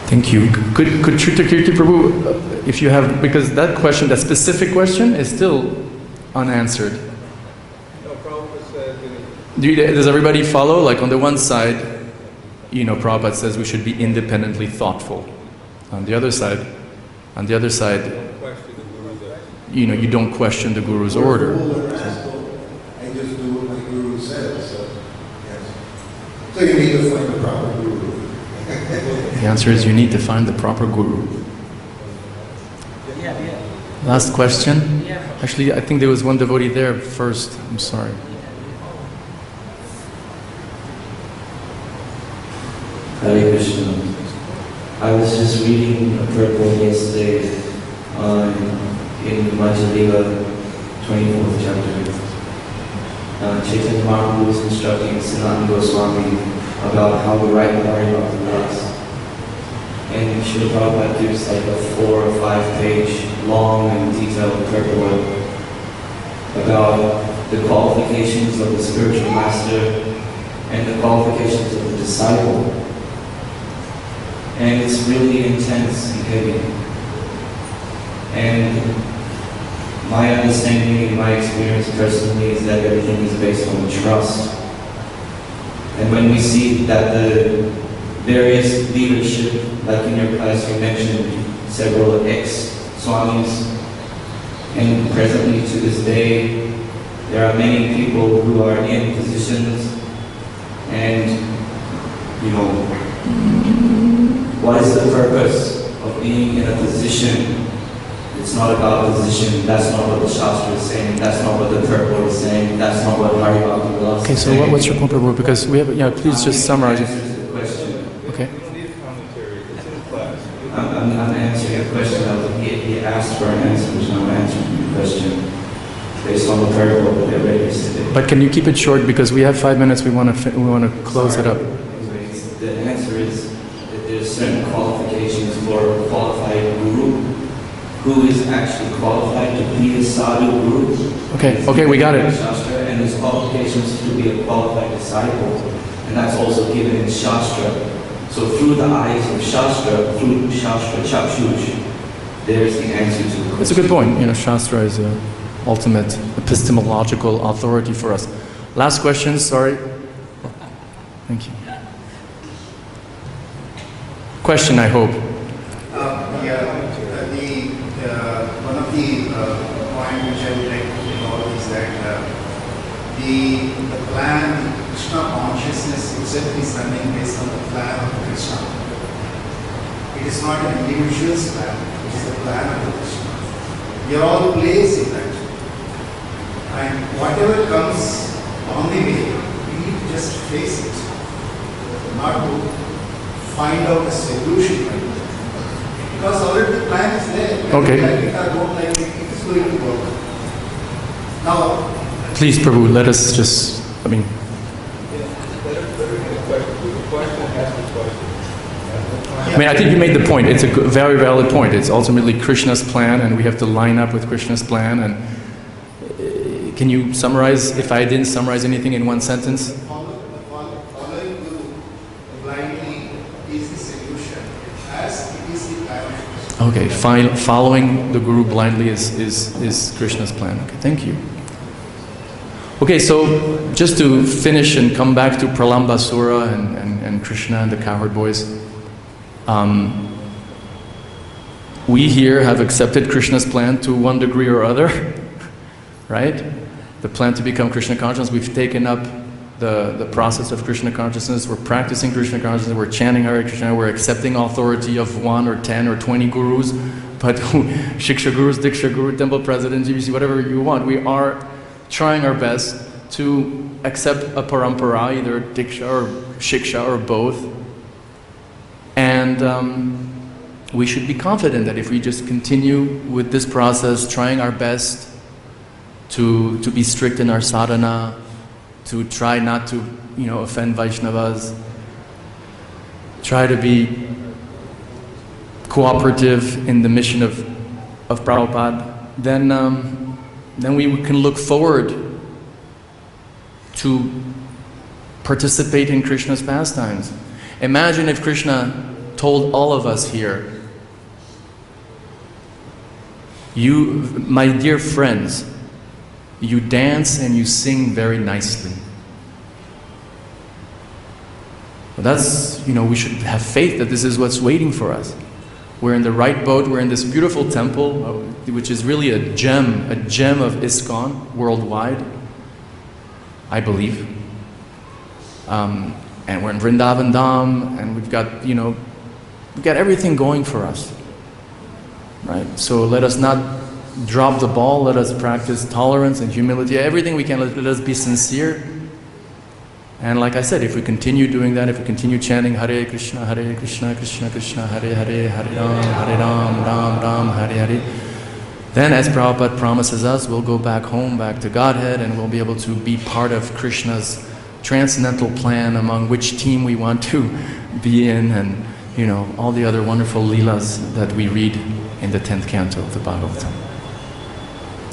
Thank you. Could Srita Kirti Prabhu, if you have, because that question, that specific question is still unanswered. No, Prabhupada said, does everybody follow? Like on the one side, Prabhupada says we should be independently thoughtful. On the other side, you don't question the Guru's order. I just do what my Guru says. So, yes. So you need to find the proper Guru. The answer is you need to find the proper Guru. Last question? Actually, I think there was one devotee there first. I'm sorry. Hare Krishna. I was just reading a purport yesterday in Majjhima 24th chapter. Chaitanya Mahaprabhu was instructing Sanatana Goswami about how to write the Bhagavad words. And Srila Prabhupada gives like a 4 or 5 page long and detailed purport about the qualifications of the spiritual master and the qualifications of the disciple. And it's really intense and heavy. And my understanding and my experience personally is that everything is based on trust. And when we see that the various leadership, like in your class you mentioned several ex-swamis, and presently to this day there are many people who are in positions, and what is the purpose of being in a position? It's not about position. That's not what the Shastra is saying. That's not what the purport is saying. That's not what Haribhakti is saying. Okay, so what's your purport? Because we have, please just summarize it. Okay. I'm answering a question. He asked for an answer, so I'm answering the question based on the purport that they already said. But can you keep it short, because we have 5 minutes. We want to close it up. Anyways, the answer is that there's certain qualifications for a qualified guru. Who is actually qualified to be a sadhu guru? Okay, we got it. And there's qualifications to be a qualified disciple, and that's also given in Shastra. So through the eyes of Shastra, through Shastra Chakshush, there's the answer to the question. It's a good point. Shastra is the ultimate epistemological authority for us. Last question, sorry. Thank you. Question, I hope. One of the points which I would like to recall is that the plan, Krishna consciousness itself is running based on the plan of Krishna. It is not an individual's plan, it is the plan of Krishna. We are all placed in that. And whatever comes on the way, we need to just face it, not to find out a solution. Because already the plan is there. Okay. Like it or don't like it, it is going to work. Now, Please, Prabhu, let us just, I think you made the point. It's a very valid point. It's ultimately Krishna's plan, and we have to line up with Krishna's plan. And can you summarize, if I didn't summarize anything in one sentence? following Guru blindly is the solution, as it is the plan of Krishna. Okay, following the Guru blindly is Krishna's plan. Okay, thank you. Okay, so just to finish and come back to Pralambasura and Krishna and the cowherd boys. We here have accepted Krishna's plan to one degree or other, right? The plan to become Krishna conscious. We've taken up the process of Krishna consciousness. We're practicing Krishna consciousness. We're chanting Hare Krishna. We're accepting authority of 1 or 10 or 20 gurus, but Shiksha gurus, Diksha guru, temple president, GBC, whatever you want. We are trying our best to accept a parampara, either Diksha or Shiksha or both. And we should be confident that if we just continue with this process, trying our best to be strict in our sadhana, to try not to, offend Vaishnavas, try to be cooperative in the mission of Prabhupada, then we can look forward to participate in Krishna's pastimes. Imagine if Krishna told all of us here, you, my dear friends, you dance and you sing very nicely. Well, that's, we should have faith that this is what's waiting for us. We're in the right boat, we're in this beautiful temple. which is really a gem of ISKCON worldwide, I believe. And we're in Vrindavan Dham, and we've got everything going for us, right? So let us not drop the ball. Let us practice tolerance and humility. Everything we can. Let us be sincere. And like I said, if we continue doing that, if we continue chanting Hare Krishna, Krishna Krishna, Hare Hare, Hare Ram, Ram Ram, Hare Hare, then as Prabhupada promises us, we'll go back home, back to Godhead, and we'll be able to be part of Krishna's transcendental plan, among which team we want to be in, and all the other wonderful leelas that we read in the 10th canto of the Bhagavatam.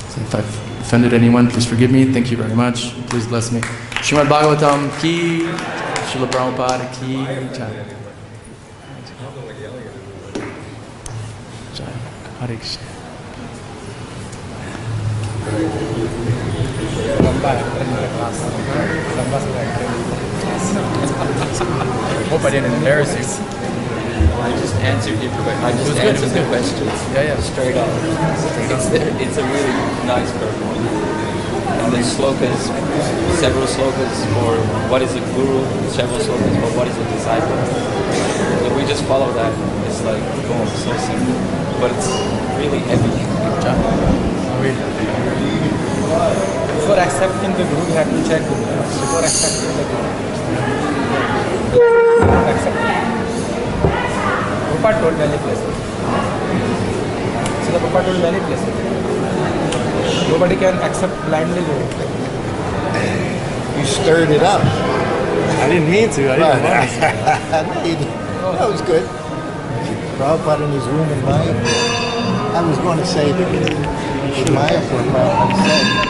So if I've offended anyone, please forgive me. Thank you very much. Please bless me. Srimad Bhagavatam ki, Srila Prabhupada ki jai. Jai. Hare Krishna. Hope I didn't embarrass you. I just answered your question. Yeah. Straight up. It's a really nice purport. And there's slokas, several slokas for what is a guru, several slokas for what is a disciple. If we just follow that, it's like, boom, so simple. But it's really heavy. Before accepting the guru, you have to check the guru. Before accepting the guru. Prabhupada told many places. So the Prabhupada told many places. Nobody can accept blindly guru. You stirred it up. I didn't mean to. I didn't want to. That was good. Prabhupada in his room in Maya. I was going to say in Maya for Prabhupada said.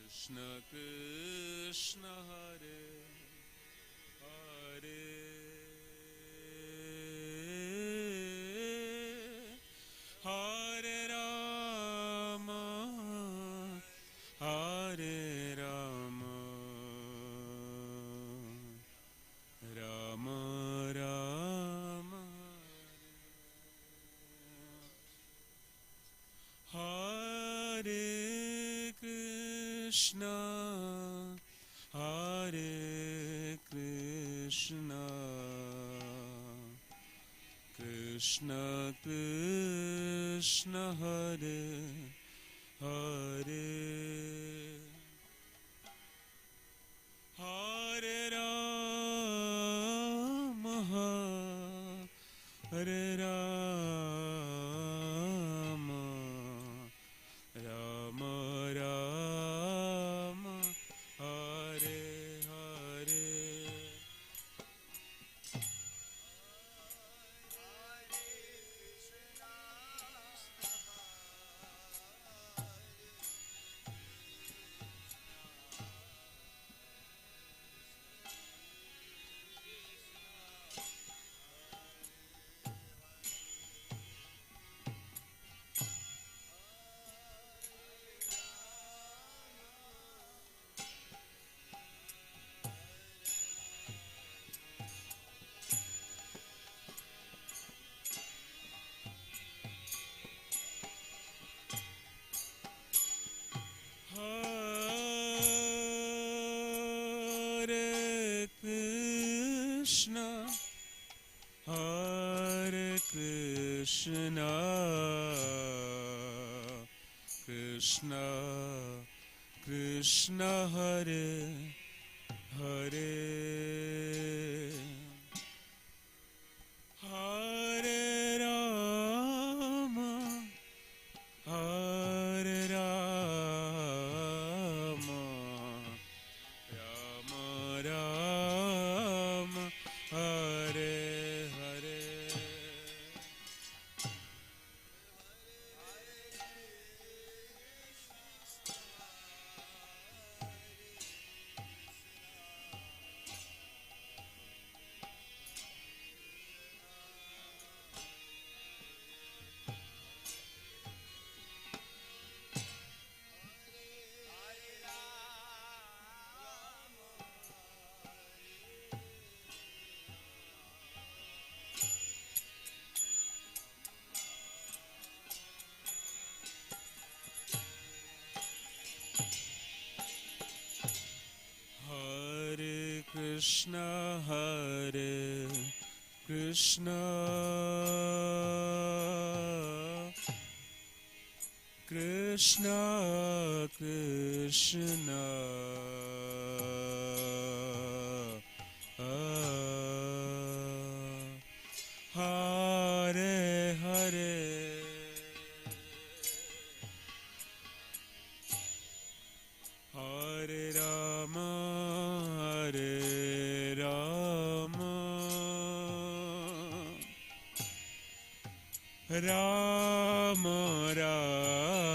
Krishna Krishna Hare Hare Hare Rama Hare Rama Rama Rama Hare Krishna Hare Krishna Krishna Krishna Hare Hare Hare Rama Hare Rama Rama Rama Hare Hare Krishna Krishna Krishna Hare Hare Hare Rama Hare Rama Rama Rama Hare Hare Hare Krishna Krishna Krishna Hare Hare Hare Rama Hare Rama Rama Rama